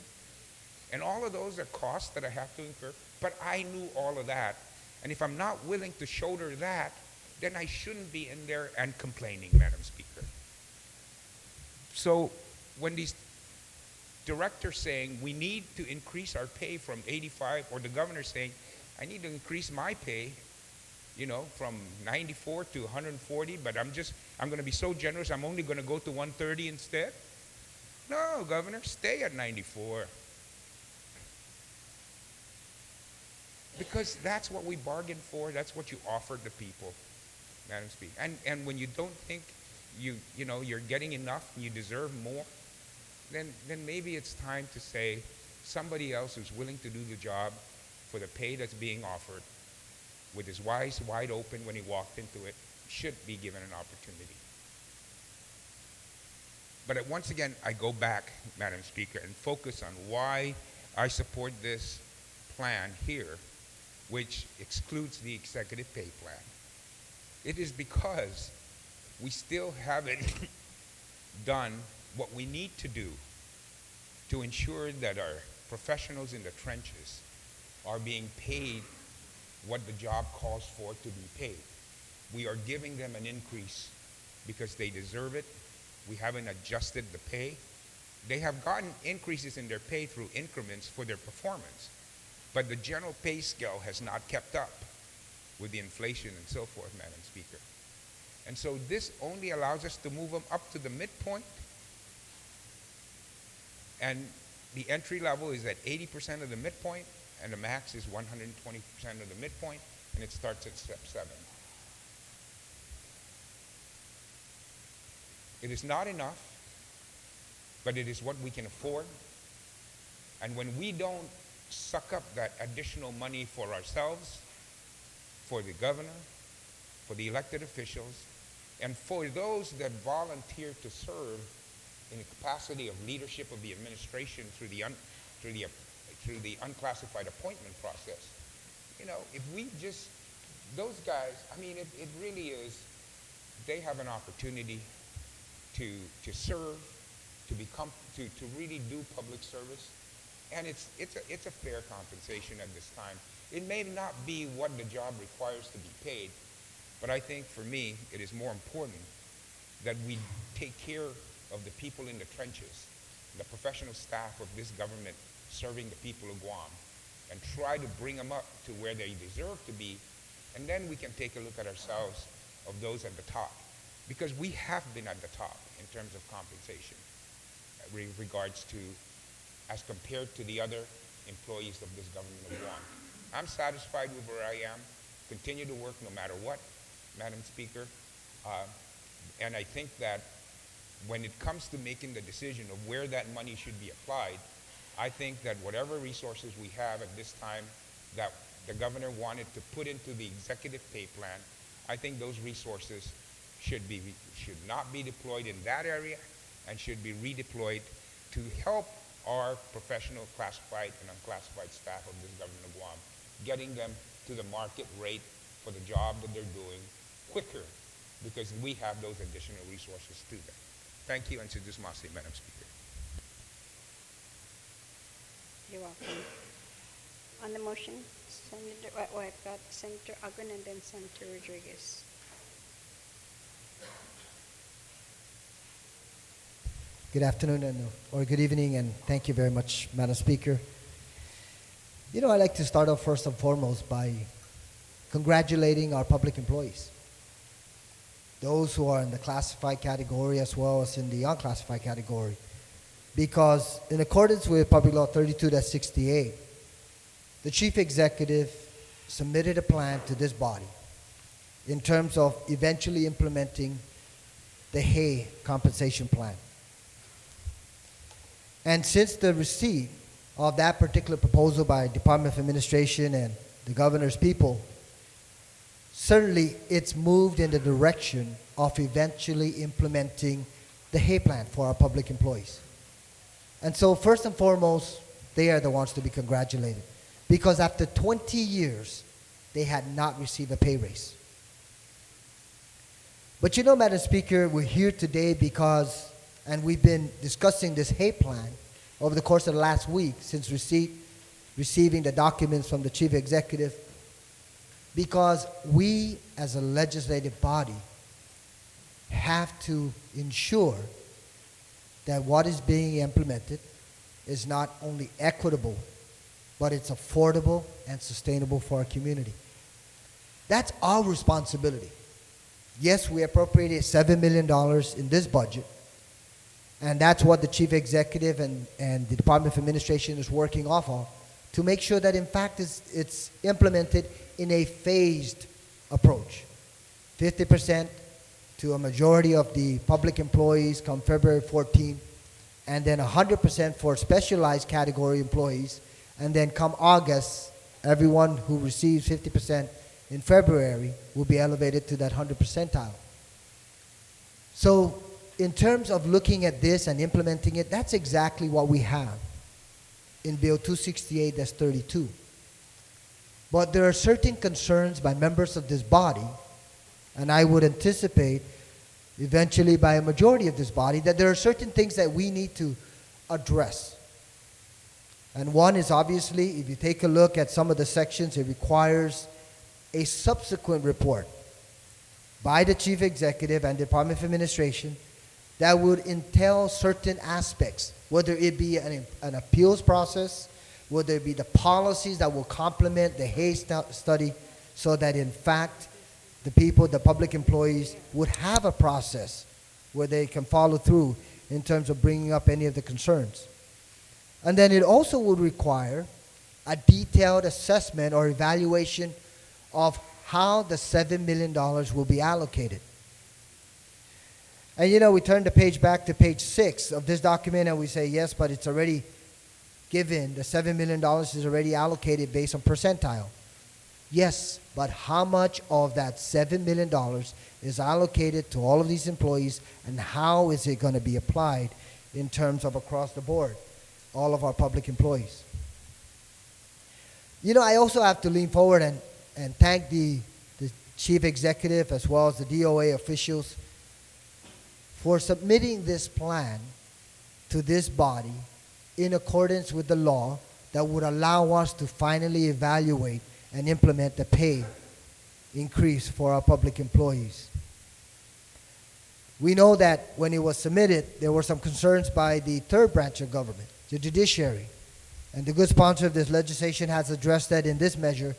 And all of those are costs that I have to incur. But I knew all of that. And if I'm not willing to shoulder that, then I shouldn't be in there and complaining, Madam Speaker. So when these directors saying we need to increase our pay from 85, or the governor saying, I need to increase my pay, from 94 to 140, but I'm going to be so generous, I'm only going to go to 130 instead. No, Governor, stay at 94. Because that's what we bargained for, that's what you offered the people, Madam Speaker. And when you don't think you're getting enough and you deserve more, then maybe it's time to say somebody else who's willing to do the job for the pay that's being offered, with his eyes wide open when he walked into it, should be given an opportunity. But once again, I go back, Madam Speaker, and focus on why I support this plan here, which excludes the executive pay plan. It is because we still haven't done what we need to do to ensure that our professionals in the trenches are being paid what the job calls for to be paid. We are giving them an increase because they deserve it. We haven't adjusted the pay. They have gotten increases in their pay through increments for their performance, but the general pay scale has not kept up with the inflation and so forth, Madam Speaker. And so this only allows us to move them up to the midpoint, and the entry level is at 80% of the midpoint, and the max is 120% of the midpoint, and it starts at step 7. It is not enough, but it is what we can afford. And when we don't suck up that additional money for ourselves, for the governor, for the elected officials, and for those that volunteer to serve in the capacity of leadership of the administration through the unclassified appointment process, if we just, those guys, it really is, they have an opportunity to serve, to really do public service, and it's a fair compensation at this time. It may not be what the job requires to be paid, but I think for me it is more important that we take care of the people in the trenches, the professional staff of this government serving the people of Guam, and try to bring them up to where they deserve to be, and then we can take a look at ourselves of those at the top, because we have been at the top in terms of compensation regards to, as compared to the other employees of this government of Guam. I'm satisfied with where I am, continue to work no matter what, Madam Speaker, and I think that when it comes to making the decision of where that money should be applied, I think that whatever resources we have at this time that the governor wanted to put into the executive pay plan, I think those resources should not be deployed in that area and should be redeployed to help our professional classified and unclassified staff of this government of Guam, getting them to the market rate for the job that they're doing quicker, because we have those additional resources to them. Thank you, and Sidus Masi, Madam Speaker. You're welcome. On the motion, I've got Senator Aguen and then Senator Rodriguez. Good afternoon or good evening, and thank you very much, Madam Speaker. I'd like to start off first and foremost by congratulating our public employees, those who are in the classified category as well as in the unclassified category, because in accordance with Public Law 32-68, the Chief Executive submitted a plan to this body in terms of eventually implementing the Hay compensation plan. And since the receipt of that particular proposal by Department of Administration and the governor's people, certainly it's moved in the direction of eventually implementing the Hay plan for our public employees. And so first and foremost, they are the ones to be congratulated, because after 20 years, they had not received a pay raise. But Madam Speaker, we're here today because, and we've been discussing this Hay plan over the course of the last week since receiving the documents from the Chief Executive, because we as a legislative body have to ensure that what is being implemented is not only equitable, but it's affordable and sustainable for our community. That's our responsibility. Yes, we appropriated $7 million in this budget, and that's what the chief executive and the Department of Administration is working off of, to make sure that in fact it's implemented in a phased approach. 50% to a majority of the public employees come February 14, and then 100% for specialized category employees, and then come August, everyone who receives 50% in February will be elevated to that 100 percentile. So in terms of looking at this and implementing it, that's exactly what we have in Bill 268-32. But there are certain concerns by members of this body, and I would anticipate eventually by a majority of this body, that there are certain things that we need to address. And one is obviously, if you take a look at some of the sections, it requires a subsequent report by the Chief Executive and Department of Administration that would entail certain aspects, whether it be an appeals process, whether it be the policies that will complement the Hayes study, so that in fact the people, the public employees, would have a process where they can follow through in terms of bringing up any of the concerns. And then it also would require a detailed assessment or evaluation of how the $7 million will be allocated. And you know, we turn the page back to page 6 of this document and we say, yes, but it's already given, the $7 million is already allocated based on percentile. Yes, but how much of that $7 million is allocated to all of these employees, and how is it going to be applied in terms of across the board, all of our public employees? You know, I also have to lean forward and thank the chief executive as well as the DOA officials for submitting this plan to this body in accordance with the law that would allow us to finally evaluate and implement the pay increase for our public employees. We know that when it was submitted, there were some concerns by the third branch of government, the judiciary. And the good sponsor of this legislation has addressed that in this measure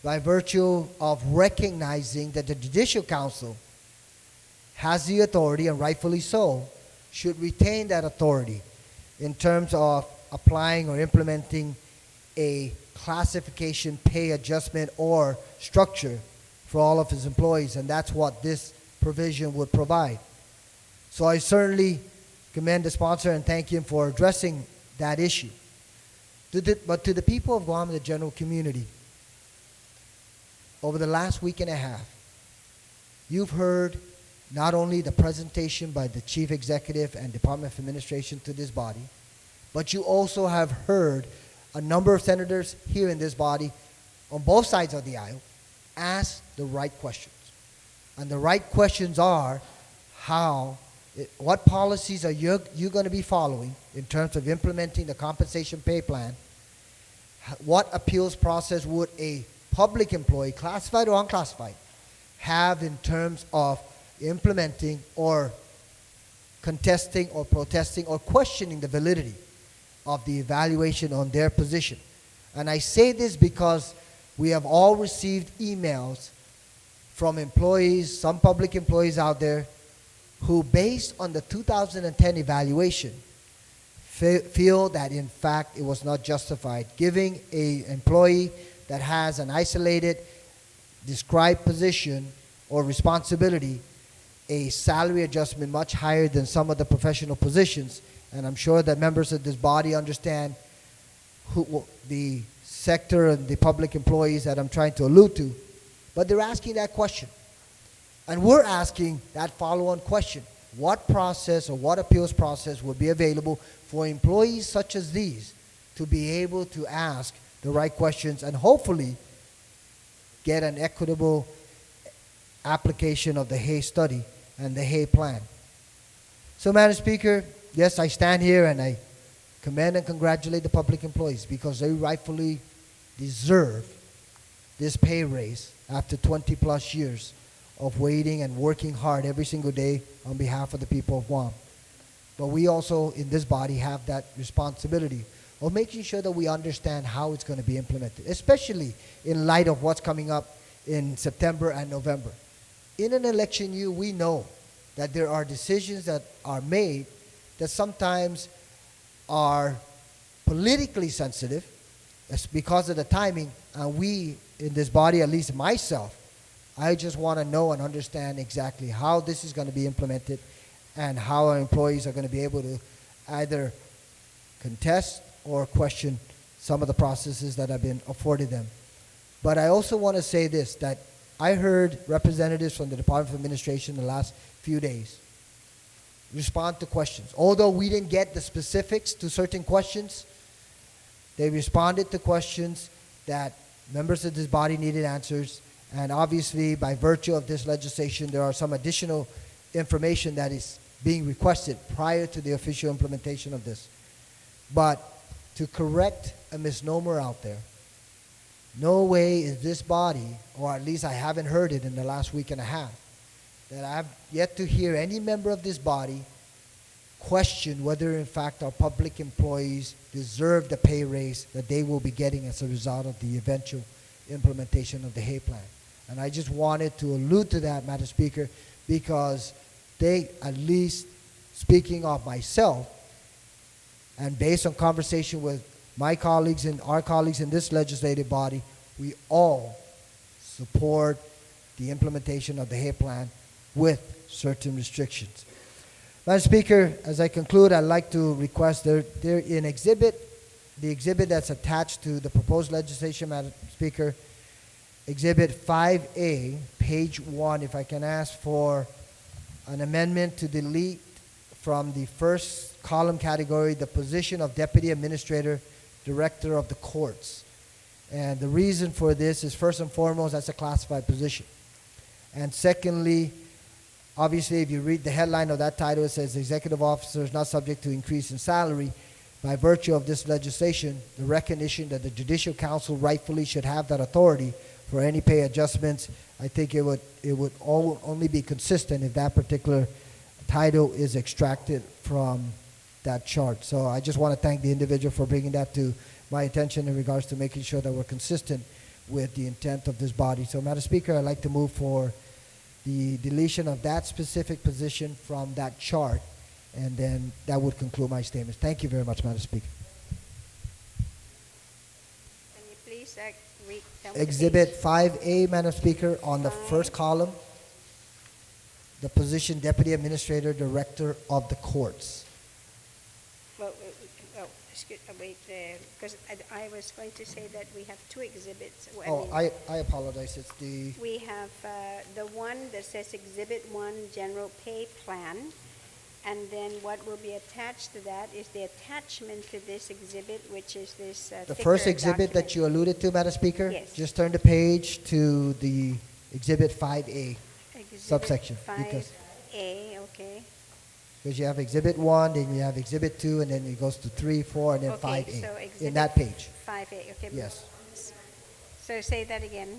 by virtue of recognizing that the Judicial Council has the authority, and rightfully so, should retain that authority in terms of applying or implementing a classification pay adjustment or structure for all of his employees, and that's what this provision would provide. So I certainly commend the sponsor and thank him for addressing that issue. But to the people of Guam and the general community, over the last week and a half, you've heard not only the presentation by the Chief Executive and Department of Administration to this body, but you also have heard a number of senators here in this body on both sides of the aisle ask the right questions. And the right questions are what policies are you going to be following in terms of implementing the compensation pay plan? What appeals process would a public employee, classified or unclassified, have in terms of implementing or contesting or protesting or questioning the validity of the evaluation on their position? And I say this because we have all received emails from employees, some public employees out there, who based on the 2010 evaluation feel that in fact it was not justified, giving an employee that has an isolated described position or responsibility a salary adjustment much higher than some of the professional positions. And I'm sure that members of this body understand the sector and the public employees that I'm trying to allude to. But they're asking that question. And we're asking that follow-on question. What process or what appeals process would be available for employees such as these to be able to ask the right questions and hopefully get an equitable application of the Hay study and the Hay plan? So, Madam Speaker, yes, I stand here and I commend and congratulate the public employees because they rightfully deserve this pay raise after 20 plus years of waiting and working hard every single day on behalf of the people of Guam. But we also in this body have that responsibility of making sure that we understand how it's going to be implemented, especially in light of what's coming up in September and November. In an election year, we know that there are decisions that are made that sometimes are politically sensitive. It's because of the timing, and we in this body, at least myself, I just want to know and understand exactly how this is going to be implemented and how our employees are going to be able to either contest or question some of the processes that have been afforded them. But I also want to say this, that I heard representatives from the Department of Administration the last few days respond to questions. Although we didn't get the specifics to certain questions, they responded to questions that members of this body needed answers. And obviously, by virtue of this legislation, there are some additional information that is being requested prior to the official implementation of this. But to correct a misnomer out there, no way is this body, or at least I haven't heard it in the last week and a half, that I've yet to hear any member of this body question whether in fact our public employees deserve the pay raise that they will be getting as a result of the eventual implementation of the HAY plan. And I just wanted to allude to that, Madam Speaker, because they, at least speaking of myself, and based on conversation with my colleagues and our colleagues in this legislative body, we all support the implementation of the HAY plan with certain restrictions. Madam Speaker, as I conclude, I'd like to request there in the exhibit that's attached to the proposed legislation, Madam Speaker, Exhibit 5A, page 1, if I can ask for an amendment to delete from the first column category the position of Deputy Administrator Director of the Courts. And the reason for this is, first and foremost, that's a classified position. And secondly, obviously, if you read the headline of that title, it says executive officer is not subject to increase in salary. By virtue of this legislation, the recognition that the Judicial Council rightfully should have that authority for any pay adjustments, I think it would only be consistent if that particular title is extracted from that chart. So I just want to thank the individual for bringing that to my attention in regards to making sure that we're consistent with the intent of this body. So, Madam Speaker, I'd like to move for the deletion of that specific position from that chart, and then that would conclude my statements. Thank you very much, Madam Speaker. Can you please read down the Exhibit page? 5A, Madam Speaker, on the first column, the position Deputy Administrator Director of the Courts. Well, wait, because I was going to say that we have two exhibits. Well, Oh, I apologize. It's the, we have the one that says Exhibit 1, General Pay Plan, and then what will be attached to that is the attachment to this exhibit, which is this the thicker first exhibit that document. you alluded to, Madam Speaker. Yes. Just turn the page to the Exhibit 5A, Exhibit subsection, because 5A, okay. you have Exhibit 1, then you have Exhibit 2, and then it goes to 3, 4, and then Okay, 5A. so In exhibit that page. 5A, okay. Yes. So say that again.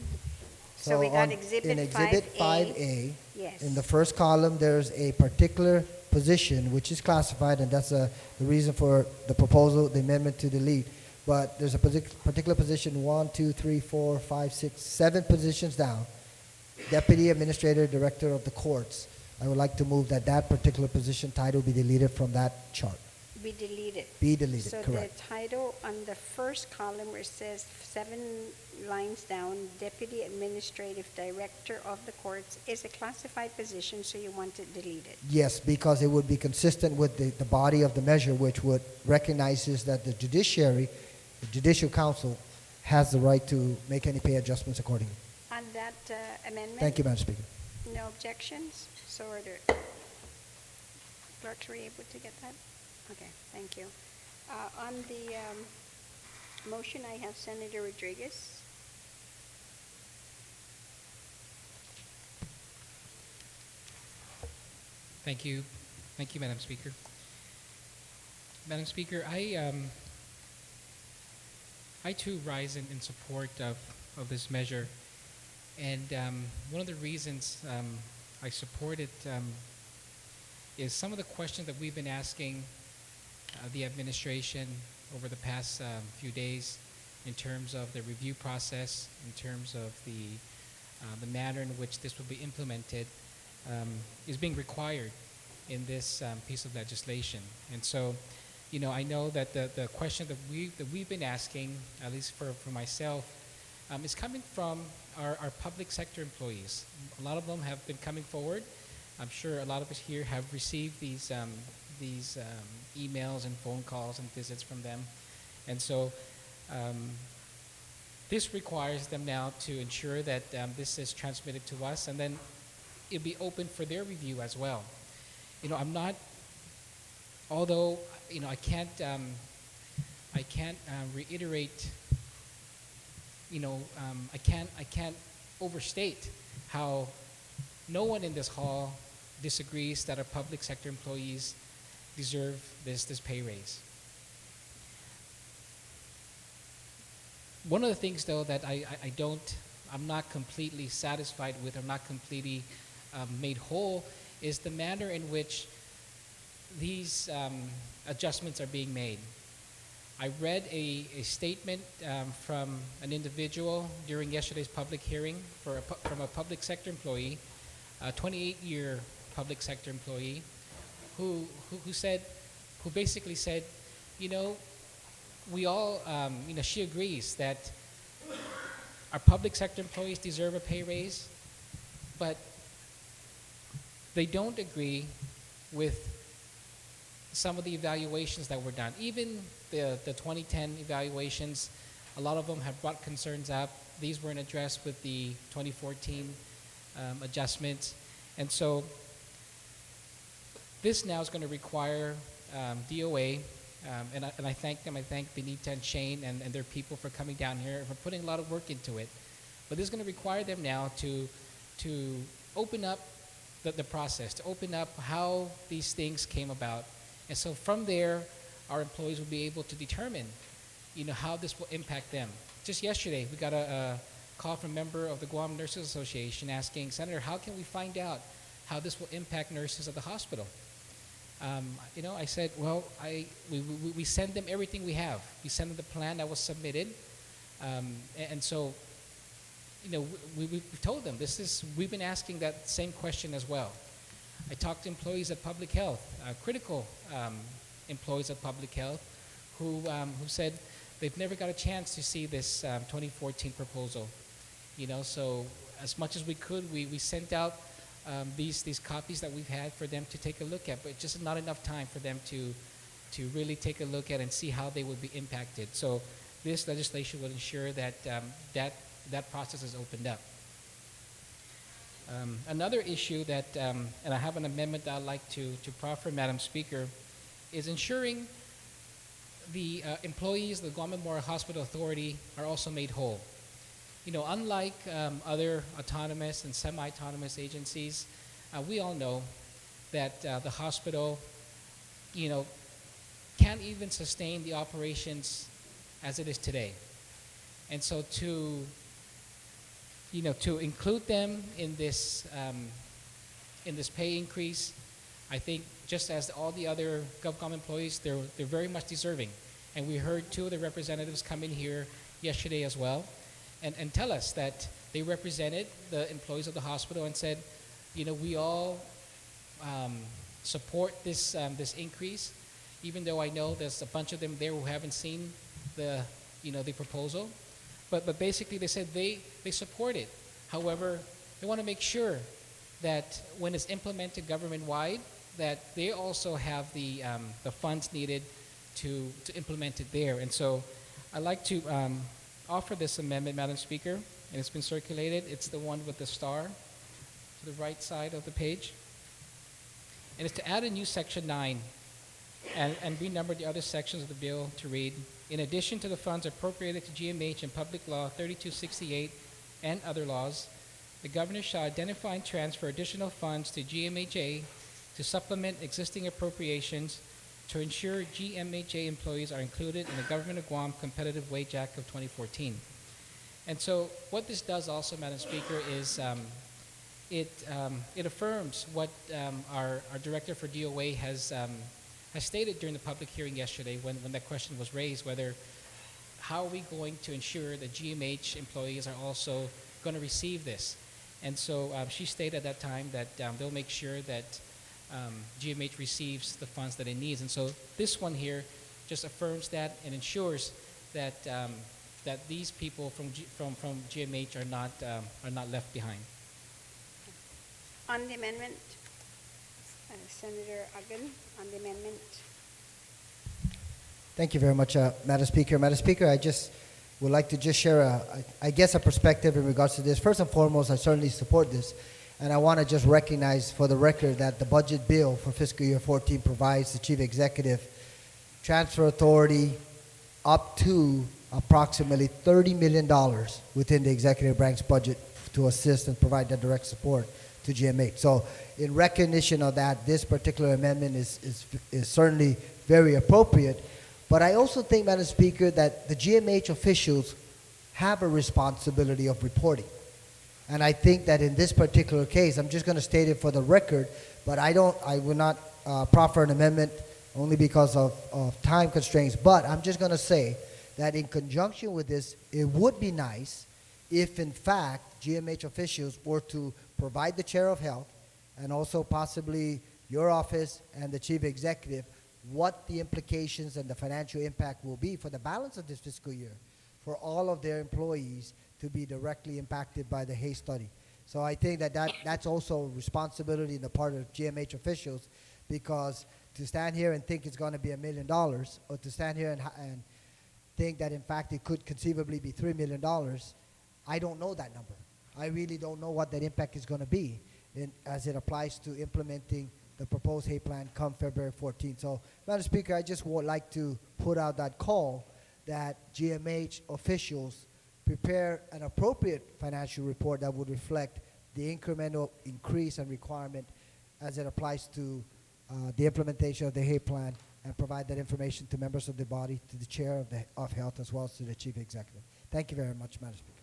So we got in Exhibit Exhibit 5A. 5A, Yes. in the first column, there's a particular position which is classified, and that's the reason for the proposal, the amendment to delete. But there's a particular position, 1, 2, 3, 4, 5, 6, 7 positions down. Deputy Administrator Director of the Courts. I would like to move that that particular position title be deleted from that chart. Be deleted. Be deleted, So correct. the title on the first column where it says 7 lines down, Deputy Administrative Director of the Courts, is a classified position, so you want it deleted. Yes, because it would be consistent with the body of the measure, which would recognizes that the judiciary, the Judicial Council, has the right to make any pay adjustments accordingly. On that amendment? Thank you, Madam Speaker. No objections? So ordered. Clerks were able to get that? Okay, thank you. On the motion, I have Senator Rodriguez. Thank you, Madam Speaker. Madam Speaker, I too rise in support of this measure, and one of the reasons I support it is some of the questions that we've been asking the administration over the past few days in terms of the review process, in terms of the manner in which this will be implemented, is being required in this piece of legislation. And so, I know that the question that we've been asking, at least for myself, is coming from our public sector employees. A lot of them have been coming forward. I'm sure a lot of us here have received these emails and phone calls and visits from them. And so this requires them now to ensure that this is transmitted to us, and then it'll be open for their review as well. I'm not, although, I can't reiterate, I can't overstate how no one in this hall disagrees that our public sector employees deserve this pay raise. One of the things, though, that I'm not completely satisfied with, or not completely made whole, is the manner in which these adjustments are being made. I read a statement from an individual during yesterday's public hearing from a public sector employee, a 28-year public sector employee, who basically said, we all, she agrees that our public sector employees deserve a pay raise, but they don't agree with some of the evaluations that were done. Even the 2010 evaluations, a lot of them have brought concerns up. These weren't addressed with the 2014 adjustments. And so this now is going to require DOA, and I thank them. I thank Benita and Shane and their people for coming down here, for putting a lot of work into it. But this is going to require them now to open up the process, to open up how these things came about. And so from there, our employees will be able to determine, how this will impact them. Just yesterday, we got a call from a member of the Guam Nurses Association asking, Senator, how can we find out how this will impact nurses at the hospital? I said, well, we send them everything we have. We send them the plan that was submitted. And so, we told them, we've been asking that same question as well. I talked to employees at public health, critical employees at public health, who said they've never got a chance to see this 2014 proposal. So as much as we could, we sent out these copies that we've had for them to take a look at, but just not enough time for them to really take a look at and see how they would be impacted. So this legislation will ensure that that process is opened up. Another issue that, and I have an amendment that I'd like to proffer, Madam Speaker, is ensuring the employees of the Guam Memorial Hospital Authority are also made whole. Unlike other autonomous and semi-autonomous agencies, we all know that the hospital, can't even sustain the operations as it is today. And so to include them in this pay increase, I think just as all the other GovCom employees, they're very much deserving. And we heard two of the representatives come in here yesterday as well and tell us that they represented the employees of the hospital and said, we all support this increase, even though I know there's a bunch of them there who haven't seen the proposal. But basically they said they support it. However, they want to make sure that when it's implemented government-wide, that they also have the funds needed to implement it there. And so I'd like to offer this amendment, Madam Speaker, and it's been circulated. It's the one with the star to the right side of the page. And it's to add a new Section 9 and renumber the other sections of the bill to read, in addition to the funds appropriated to GMH and Public Law 3268 and other laws, the governor shall identify and transfer additional funds to GMHA to supplement existing appropriations to ensure GMHA employees are included in the Government of Guam Competitive Wage Act of 2014. And so what this does also, Madam Speaker, is it affirms what our Director for DOA has I stated during the public hearing yesterday when that question was raised whether how are we going to ensure that GMH employees are also going to receive this. And so she stated at that time that they'll make sure that GMH receives the funds that it needs. And so this one here just affirms that and ensures that that these people from GMH are not left behind. On the amendment, Senator Uggan, on the amendment. Thank you very much, Madam Speaker. Madam Speaker, I just would like to just share, a perspective in regards to this. First and foremost, I certainly support this, and I want to just recognize for the record that the budget bill for fiscal year 14 provides the Chief Executive transfer authority up to approximately $30 million within the executive branch budget to assist and provide that direct support to GMH. So in recognition of that, this particular amendment is certainly very appropriate. But I also think, Madam Speaker, that the GMH officials have a responsibility of reporting. And I think that in this particular case, I'm just going to state it for the record, but I will not proffer an amendment only because of time constraints. But I'm just going to say that in conjunction with this, it would be nice if, in fact, GMH officials were to provide the Chair of Health and also possibly your office and the Chief Executive what the implications and the financial impact will be for the balance of this fiscal year for all of their employees to be directly impacted by the Hay study. So I think that's also a responsibility on the part of GMH officials, because to stand here and think it's going to be $1 million, or to stand here and think that in fact it could conceivably be $3 million, I don't know that number. I really don't know what that impact is going to be as it applies to implementing the proposed Hay plan come February 14th. So, Madam Speaker, I just would like to put out that call that GMH officials prepare an appropriate financial report that would reflect the incremental increase and requirement as it applies to the implementation of the Hay plan, and provide that information to members of the body, to the Chair of Health, as well as to the Chief Executive. Thank you very much, Madam Speaker.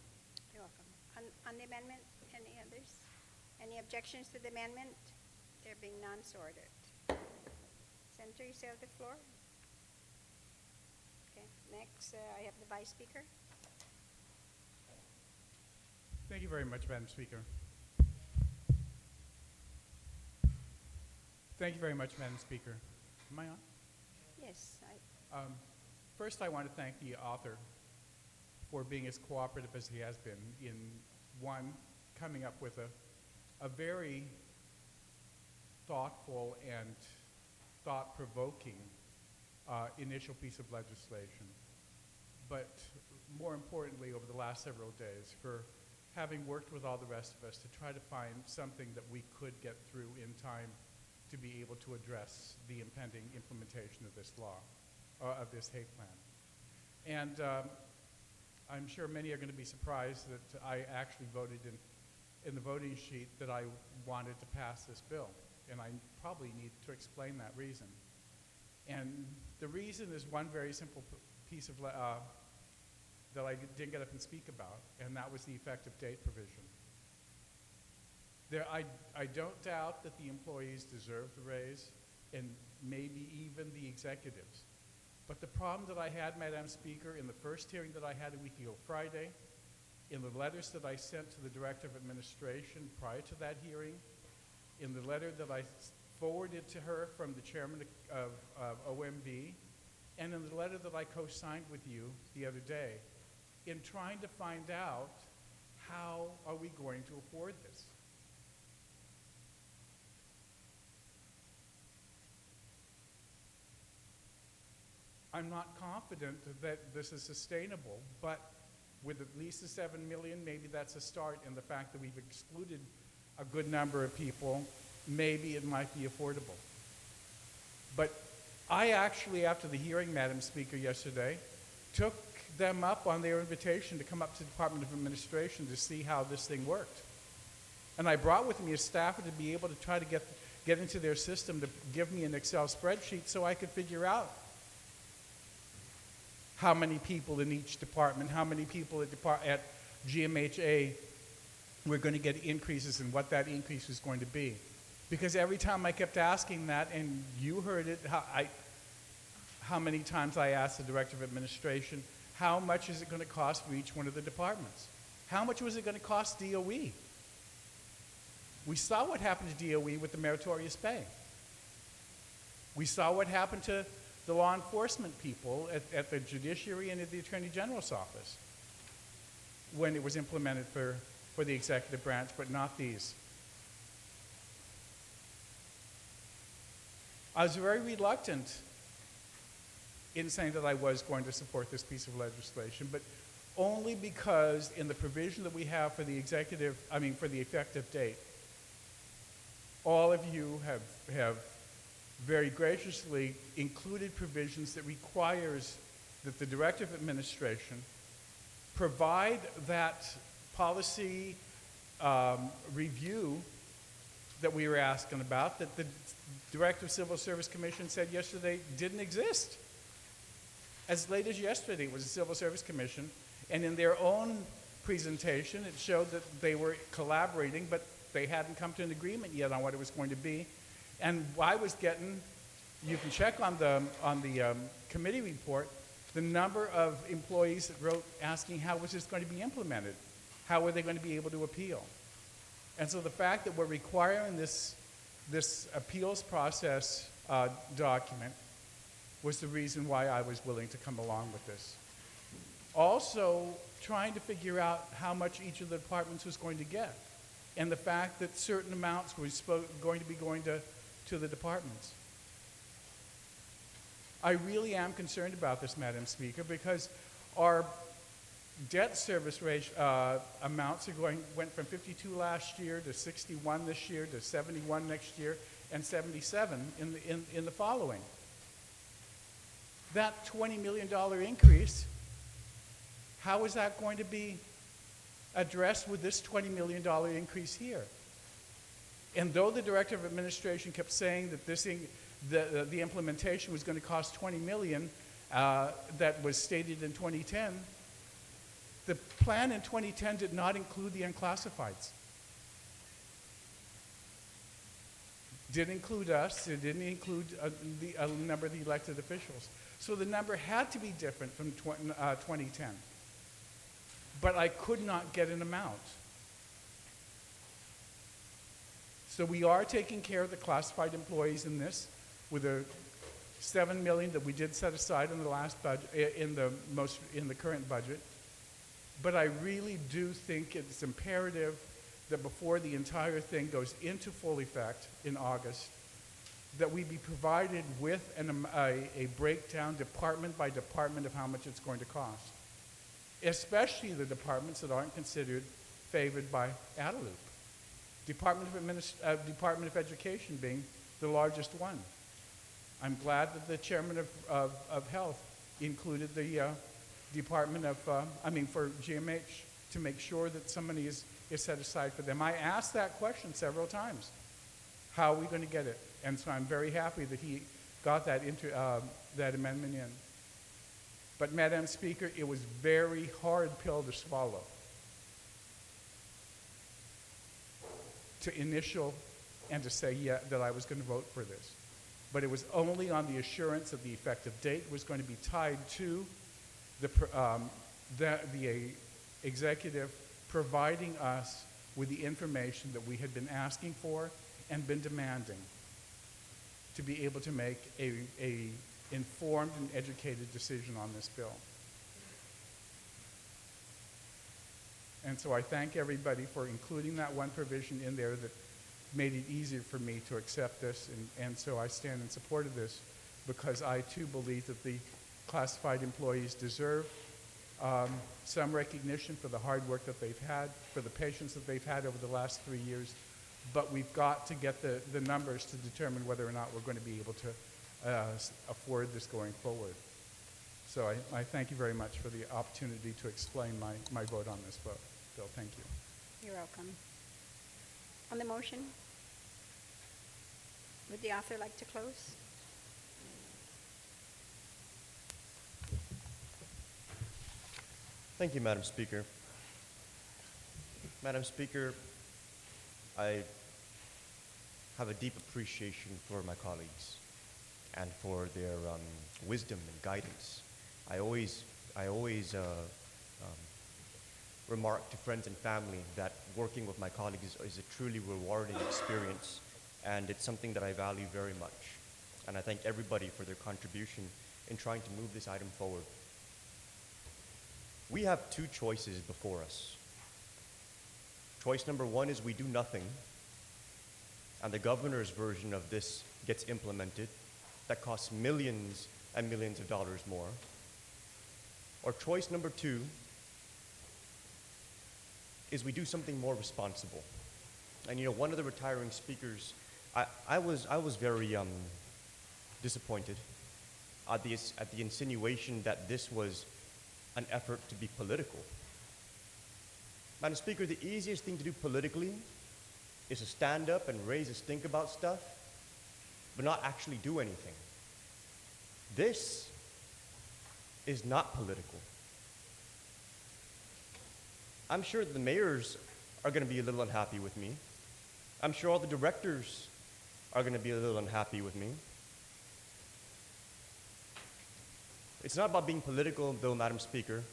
You're welcome. On the amendment, any others? Any objections to the amendment? There being none, so ordered. Senator, you still have the floor? Okay, next I have the Vice Speaker. Thank you very much, Madam Speaker. Thank you very much, Madam Speaker. Am I on? Yes. First, I want to thank the author for being as cooperative as he has been in, one, coming up with a very thoughtful and thought-provoking initial piece of legislation. But more importantly, over the last several days, for having worked with all the rest of us to try to find something that we could get through in time to be able to address the impending implementation of this law, of this Hay plan. And I'm sure many are going to be surprised that I actually voted in the voting sheet that I wanted to pass this bill. And I probably need to explain that reason. And the reason is one very simple piece of that I didn't get up and speak about, and that was the effective date provision. I don't doubt that the employees deserve the raise, and maybe even the executives. But the problem that I had, Madam Speaker, in the first hearing that I had a week ago Friday, in the letters that I sent to the Director of Administration prior to that hearing, in the letter that I forwarded to her from the Chairman of OMB, and in the letter that I co-signed with you the other day, in trying to find out how are we going to afford this. I'm not confident that this is sustainable, but with at least the $7 million, maybe that's a start, and the fact that we've excluded a good number of people, maybe it might be affordable. But I actually, after the hearing, Madam Speaker, yesterday, took them up on their invitation to come up to the Department of Administration to see how this thing worked. And I brought with me a staffer to be able to try to get into their system to give me an Excel spreadsheet so I could figure out how many people in each department, how many people at GMHA were going to get increases and what that increase was going to be. Because every time I kept asking that, and you heard it, how many times I asked the Director of Administration, how much is it going to cost for each one of the departments? How much was it going to cost DOE? We saw what happened to DOE with the meritorious pay. We saw what happened to the law enforcement people at the Judiciary and at the Attorney General's office when it was implemented for the executive branch, but not these. I was very reluctant in saying that I was going to support this piece of legislation, but only because in the provision that we have for the for the effective date, all of you have very graciously included provisions that requires that the Director of Administration provide that policy review that we were asking about, that the Director of Civil Service Commission said yesterday didn't exist. As late as yesterday, it was the Civil Service Commission, and in their own presentation, it showed that they were collaborating, but they hadn't come to an agreement yet on what it was going to be. And I was getting, you can check on the committee report, the number of employees that wrote asking how was this going to be implemented? How were they going to be able to appeal? And so the fact that we're requiring this appeals process document was the reason why I was willing to come along with this. Also, trying to figure out how much each of the departments was going to get, and the fact that certain amounts were going to be going to the departments. I really am concerned about this, Madam Speaker, because our debt service amounts went from 52 last year to 61 this year to 71 next year and 77 in the following. That $20 million increase, how is that going to be addressed with this $20 million increase here? And though the Director of Administration kept saying that the implementation was going to cost $20 million that was stated in 2010, the plan in 2010 did not include the unclassifieds. Didn't include us, it didn't include a number of the elected officials. So the number had to be different from 2010. But I could not get an amount. So we are taking care of the classified employees in this with a $7 million that we did set aside in the last budget, in the current budget. But I really do think it's imperative that before the entire thing goes into full effect in August, that we be provided with a breakdown department by department of how much it's going to cost, especially the departments that aren't considered favored by Adelup. Department of Education being the largest one. I'm glad that the chairman of Health included the Department of, for GMH to make sure that some money is set aside for them. I asked that question several times. How are we going to get it? And so I'm very happy that he got that amendment in. But Madam Speaker, it was a very hard pill to swallow. To initial and to say, yeah, that I was going to vote for this. But it was only on the assurance that the effective date was going to be tied to the executive providing us with the information that we had been asking for and been demanding to be able to make a informed and educated decision on this bill. And so I thank everybody for including that one provision in there that made it easier for me to accept this, and so I stand in support of this because I too believe that the classified employees deserve some recognition for the hard work that they've had, for the patience that they've had over the last 3 years, but we've got to get the numbers to determine whether or not we're going to be able to afford this going forward. So I thank you very much for the opportunity to explain my vote on this bill. Thank you. You're welcome. On the motion, would the author like to close? Thank you, Madam Speaker. Madam Speaker, I have a deep appreciation for my colleagues and for their wisdom and guidance. I always remark to friends and family that working with my colleagues is a truly rewarding experience, and it's something that I value very much. And I thank everybody for their contribution in trying to move this item forward. We have two choices before us. Choice number one is we do nothing, and the governor's version of this gets implemented. That costs millions and millions of dollars more. Or choice number two is we do something more responsible. And you know, one of the retiring speakers, I was very disappointed at the insinuation that this was an effort to be political. Madam Speaker, the easiest thing to do politically is to stand up and raise a stink about stuff, but not actually do anything. This is not political. I'm sure the mayors are going to be a little unhappy with me. I'm sure all the directors are going to be a little unhappy with me. It's not about being political, though, Madam Speaker.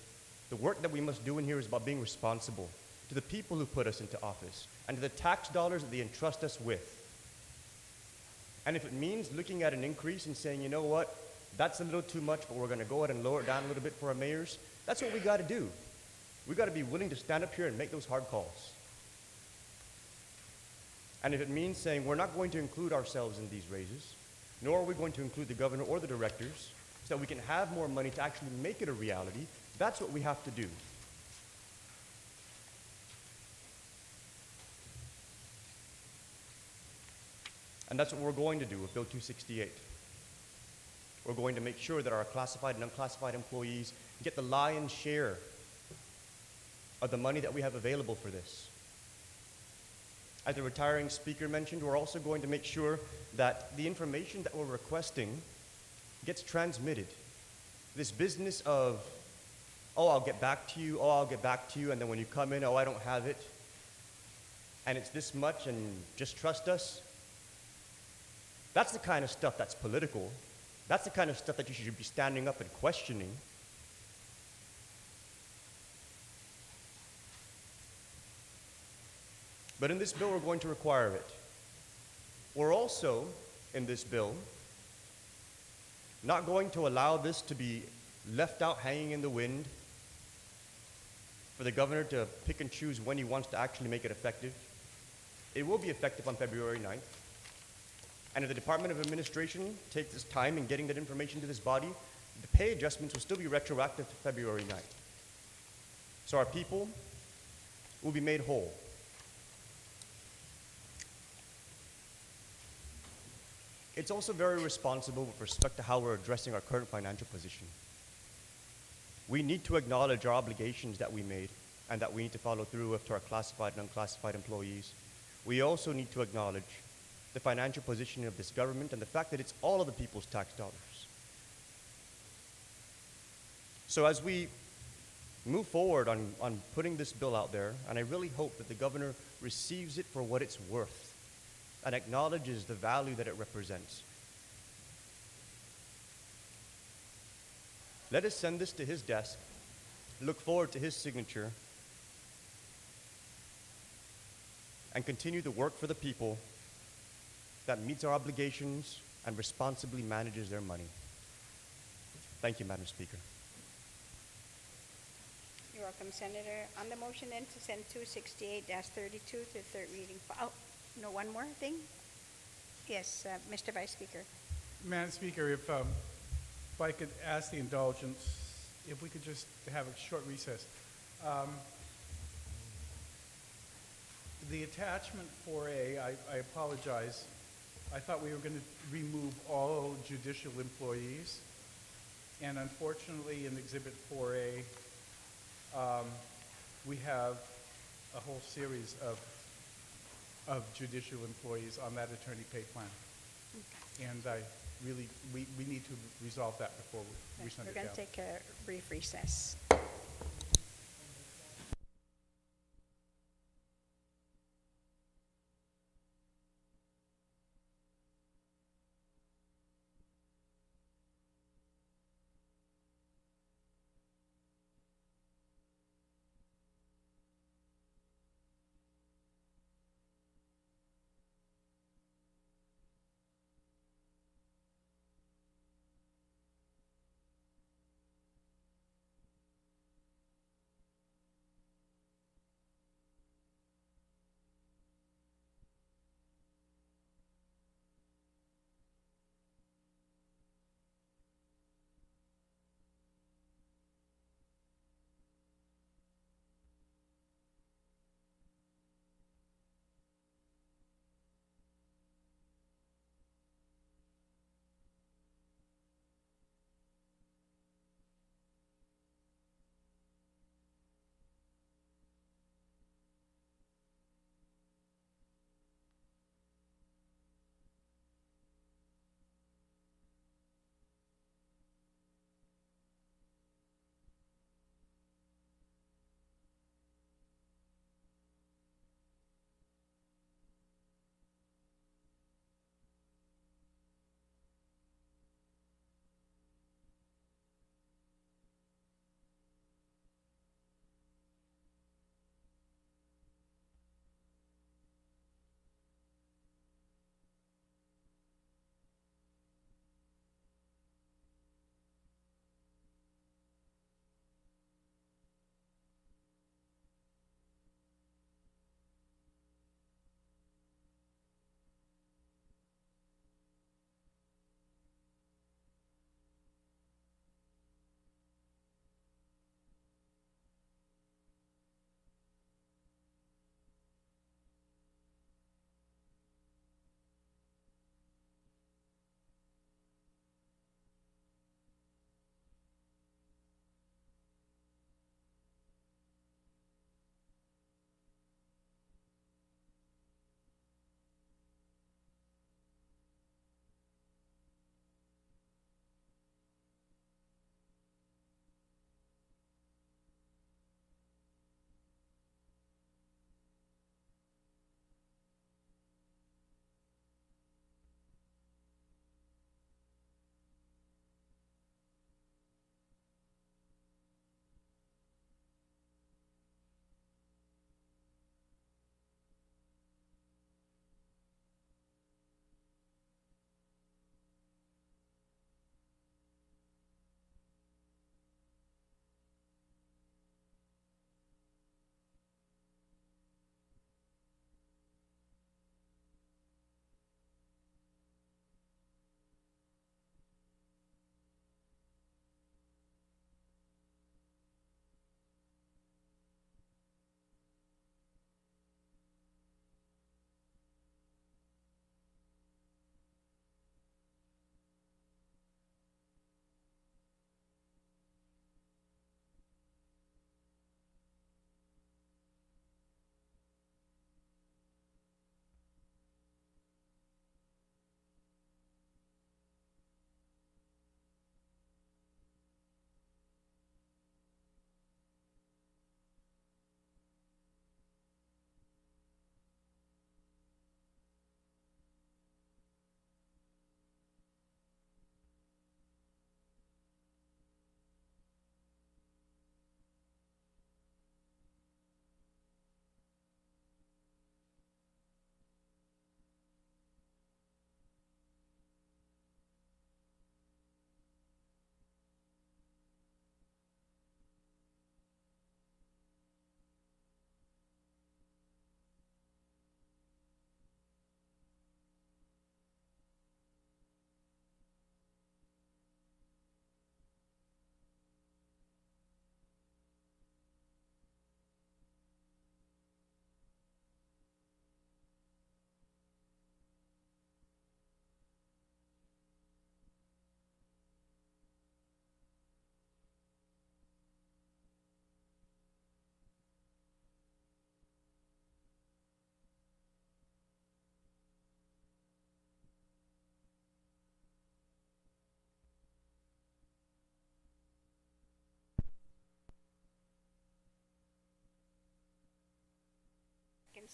The work that we must do in here is about being responsible to the people who put us into office and to the tax dollars that they entrust us with. And if it means looking at an increase and saying, you know what, that's a little too much, but we're going to go ahead and lower it down a little bit for our mayors, that's what we got to do. We got to be willing to stand up here and make those hard calls. And if it means saying we're not going to include ourselves in these raises, nor are we going to include the governor or the directors, so that we can have more money to actually make it a reality, that's what we have to do. And that's what we're going to do with Bill 268. We're going to make sure that our classified and unclassified employees get the lion's share of the money that we have available for this. As the retiring speaker mentioned, we're also going to make sure that the information that we're requesting gets transmitted. This business of, oh, I'll get back to you, oh, I'll get back to you, and then when you come in, oh, I don't have it, and it's this much, and just trust us. That's the kind of stuff that's political. That's the kind of stuff that you should be standing up and questioning. But in this bill, we're going to require it. We're also, in this bill, not going to allow this to be left out hanging in the wind for the governor to pick and choose when he wants to actually make it effective. It will be effective on February 9th. And if the Department of Administration takes its time in getting that information to this body, the pay adjustments will still be retroactive to February 9th. So our people will be made whole. It's also very responsible with respect to how we're addressing our current financial position. We need to acknowledge our obligations that we made and that we need to follow through with to our classified and unclassified employees. We also need to acknowledge the financial position of this government and the fact that it's all of the people's tax dollars. So as we move forward on putting this bill out there, and I really hope that the governor receives it for what it's worth and acknowledges the value that it represents. Let us send this to his desk, look forward to his signature, and continue to work for the people that meets our obligations and responsibly manages their money. Thank you, Madam Speaker. You're welcome, Senator. On the motion then to send 268-32 to third reading. Oh, no, one more thing? Yes, Mr. Vice Speaker. Madam Speaker, if I could ask the indulgence, if we could just have a short recess. The attachment 4A, I apologize. I thought we were going to remove all judicial employees. And unfortunately, in Exhibit 4A, we have a whole series of judicial employees on that attorney pay plan. Okay. And we need to resolve that before we send it down. We're going to take a brief recess.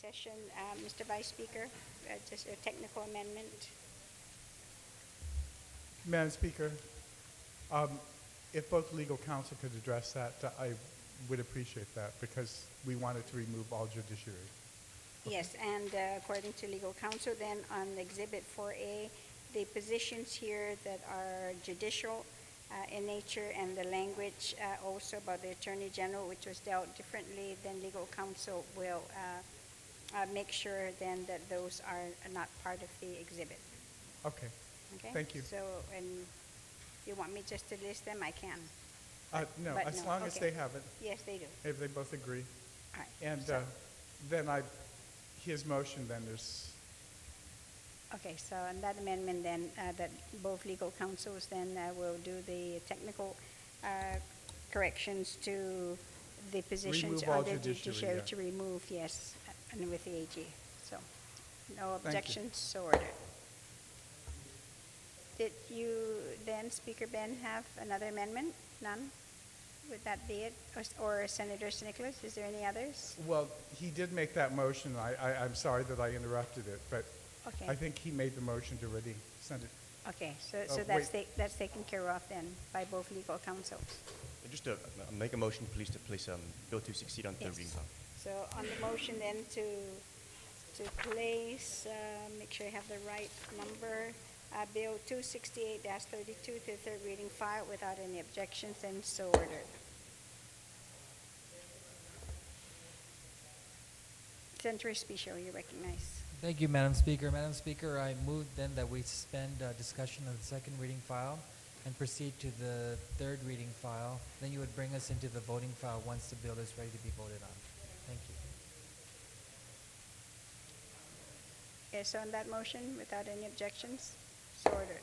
session. Mr. Vice Speaker, just a technical amendment. Madam Speaker, if both legal counsel could address that, I would appreciate that because we wanted to remove all judiciary. Yes, and according to legal counsel, then on Exhibit 4A, the positions here that are judicial in nature and the language also about the Attorney General, which was dealt differently, then legal counsel will make sure then that those are not part of the exhibit. Okay. Okay? Thank you. So, and you want me just to list them? I can. No, But as no, long as okay. they have it, Yes, they do. if they both agree. All right. And So- then his motion then is, Okay, so on that amendment then, that both legal counsels then will do the technical corrections to the positions Remove all of the judiciary, judiciary yeah. to remove, yes, and with the AG. So, no you. objections, so ordered. Did you then, Speaker Ben, have another amendment? None? Would that be it? Or Senator Nicholas, is there any others? well, he did make that motion. I'm sorry that I interrupted it, but Okay. I think he made the motion to already send it. Okay, so Oh, that's taken care of then by both legal counsels. Just to make a motion, please, to place Bill 268 on third Yes. reading. So on the motion then to place, make sure I have the right number, Bill 268-32 to the third reading file without any objections, and so ordered. Senator Espicio, you recognize. Thank you, Madam Speaker. Madam Speaker, I move then that we suspend discussion of the second reading file and proceed to the third reading file. Then you would bring us into the voting file once the bill is ready to be voted on. Thank you. Yes, so on that motion, without any objections, so ordered.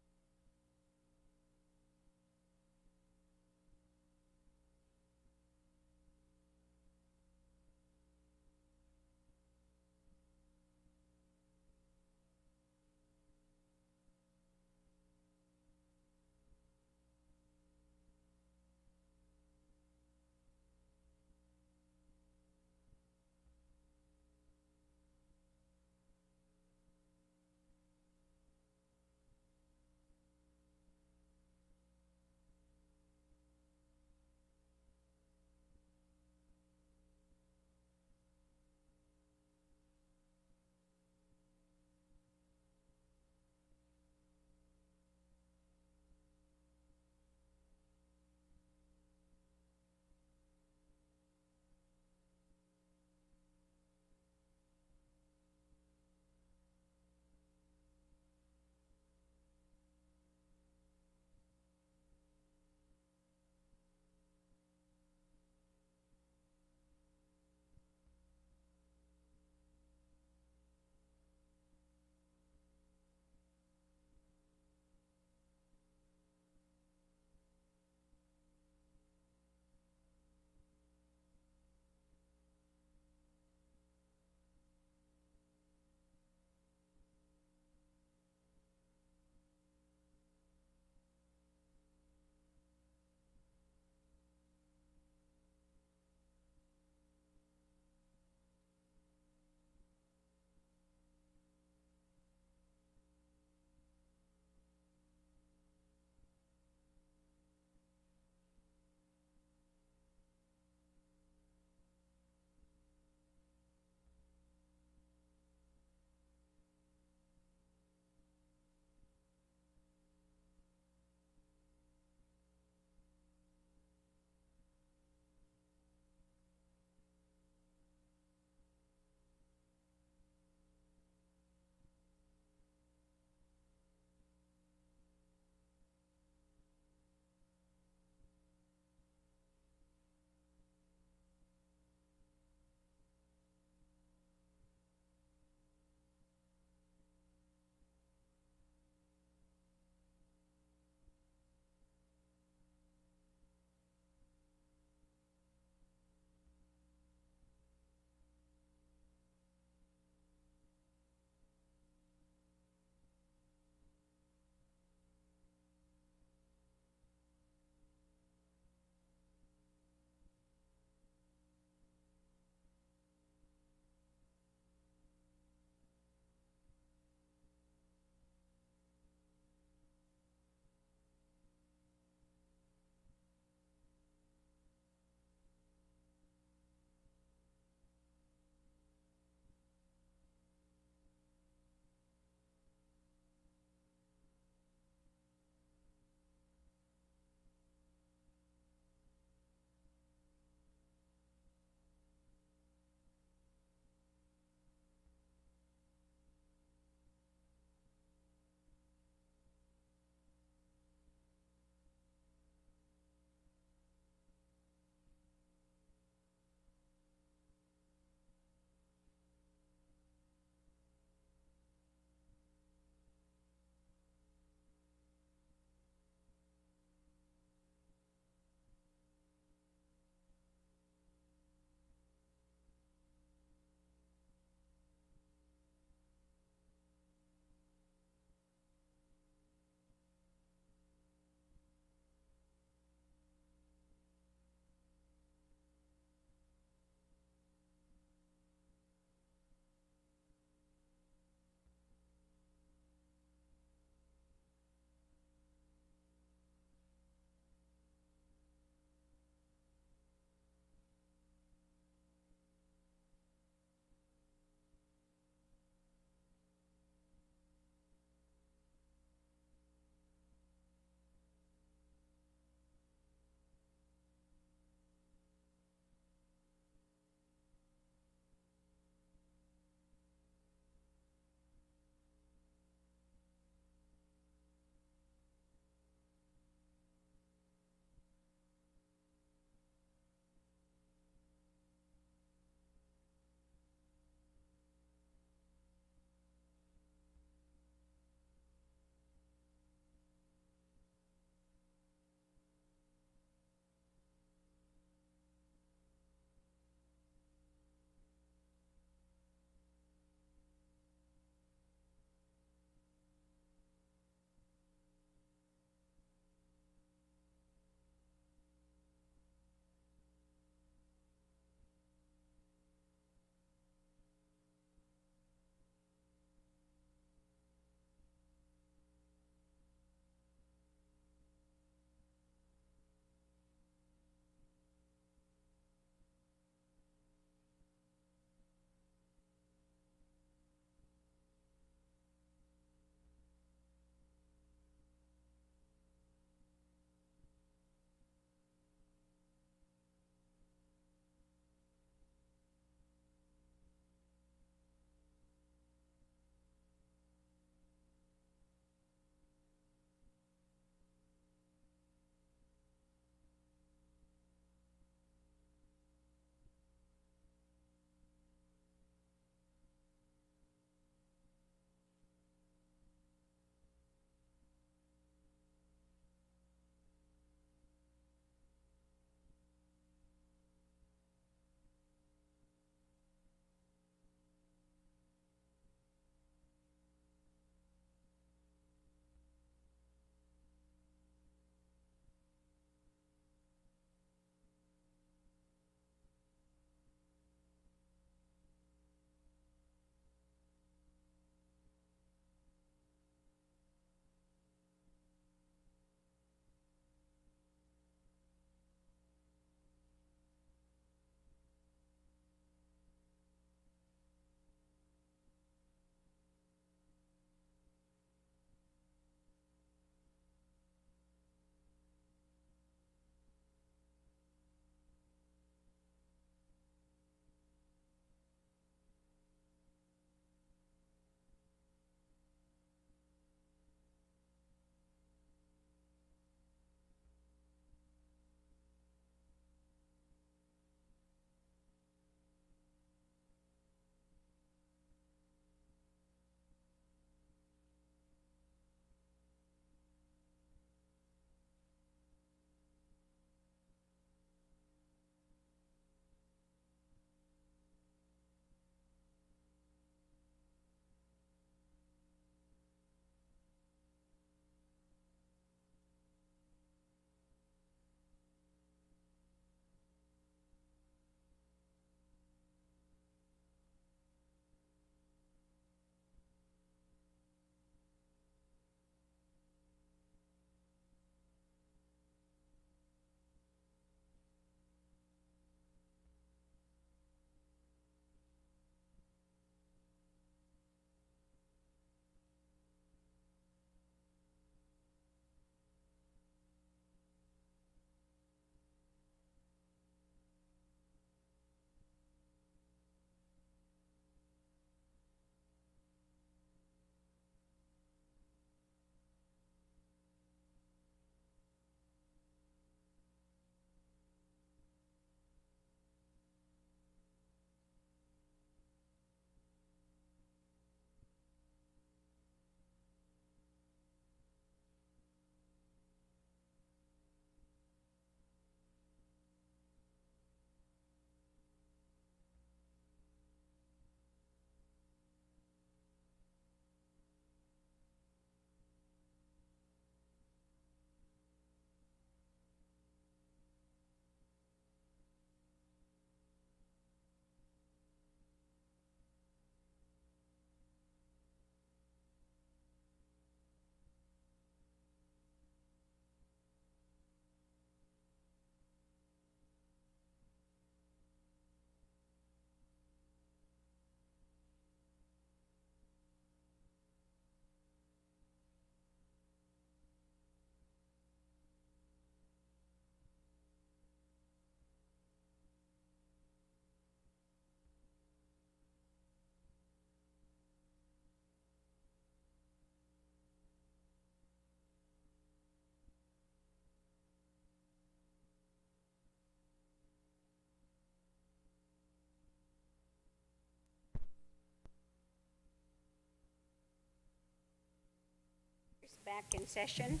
back in session.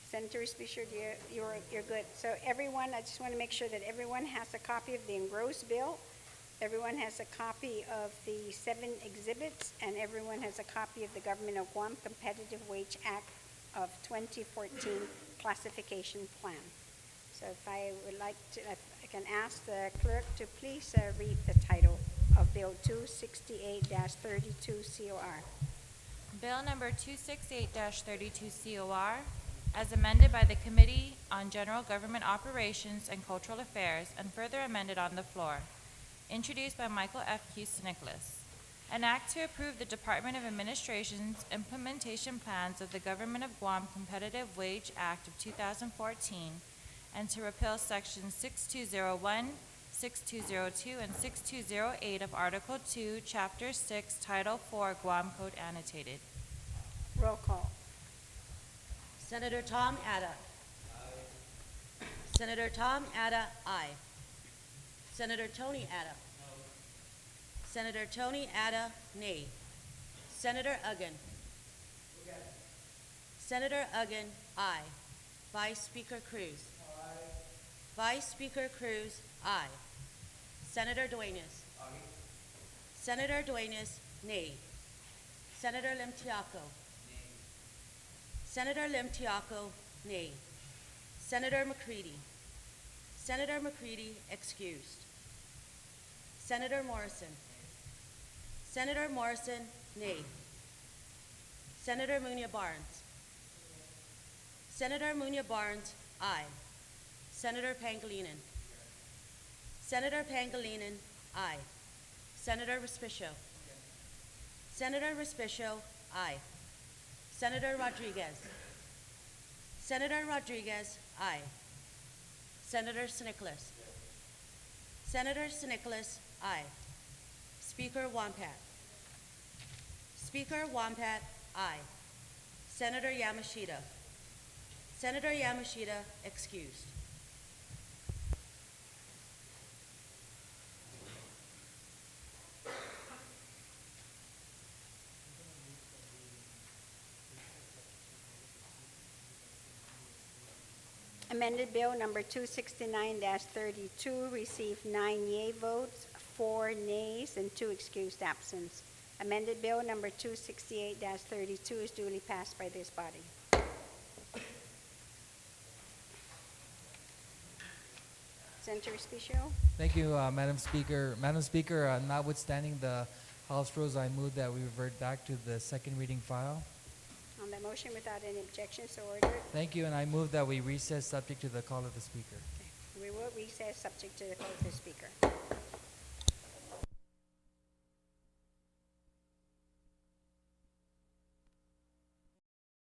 Senator Speaker, you're good. So everyone, I just want to make sure that everyone has a copy of the engrossed bill. Everyone has a copy of the 7 exhibits, and everyone has a copy of the Government of Guam Competitive Wage Act of 2014 classification plan. So if I would like to, if I can ask the clerk to please read the title of Bill 268-32 COR. Bill number 268-32 COR, as amended by the Committee on General Government Operations and Cultural Affairs and further amended on the floor. Introduced by Michael F. Hughes Nicholas. An act to approve the Department of Administration's implementation plans of the Government of Guam Competitive Wage Act of 2014 and to repeal sections 6201, 6202, and 6208 of Article 2, Chapter 6, Title 4, Guam Code Annotated. Roll call. Senator Tom Atta. Aye. Senator Tom Atta, aye. Senator Tony Atta. No. Senator Tony Atta, nay. Senator Uggan. Yes. Senator Uggan, aye. Vice Speaker Cruz. Aye. Vice Speaker Cruz, aye. Senator Duenas. Aye. Senator Duenas, nay. Senator Limtiaco. Nay. Senator Limtiaco, nay. Senator McCready. Senator McCready, excused. Senator Morrison. Senator Morrison, nay. Senator Munya Barnes. Senator Munya Barnes, aye. Senator Pangilinan. Senator Pangilinan, aye. Senator Respicio. Senator Respicio, aye. Senator Rodriguez. Senator Rodriguez, aye. Senator Nicholas. Senator Nicholas, aye. Speaker Wampat. Speaker Wampat, aye. Senator Yamashita. Senator Yamashita, excused. Amended Bill number 269-32 received 9 yea votes, 4 nays, and 2 excused absence. Amended Bill number 268-32 is duly passed by this body. Senator Respicio. Thank you, Madam Speaker. Madam Speaker, notwithstanding the House rules, I move that we revert back to the second reading file. On that motion, without any objection, so ordered. Thank you, and I move that we recess subject to the call of the Speaker. Okay. We will recess subject to the call of the Speaker.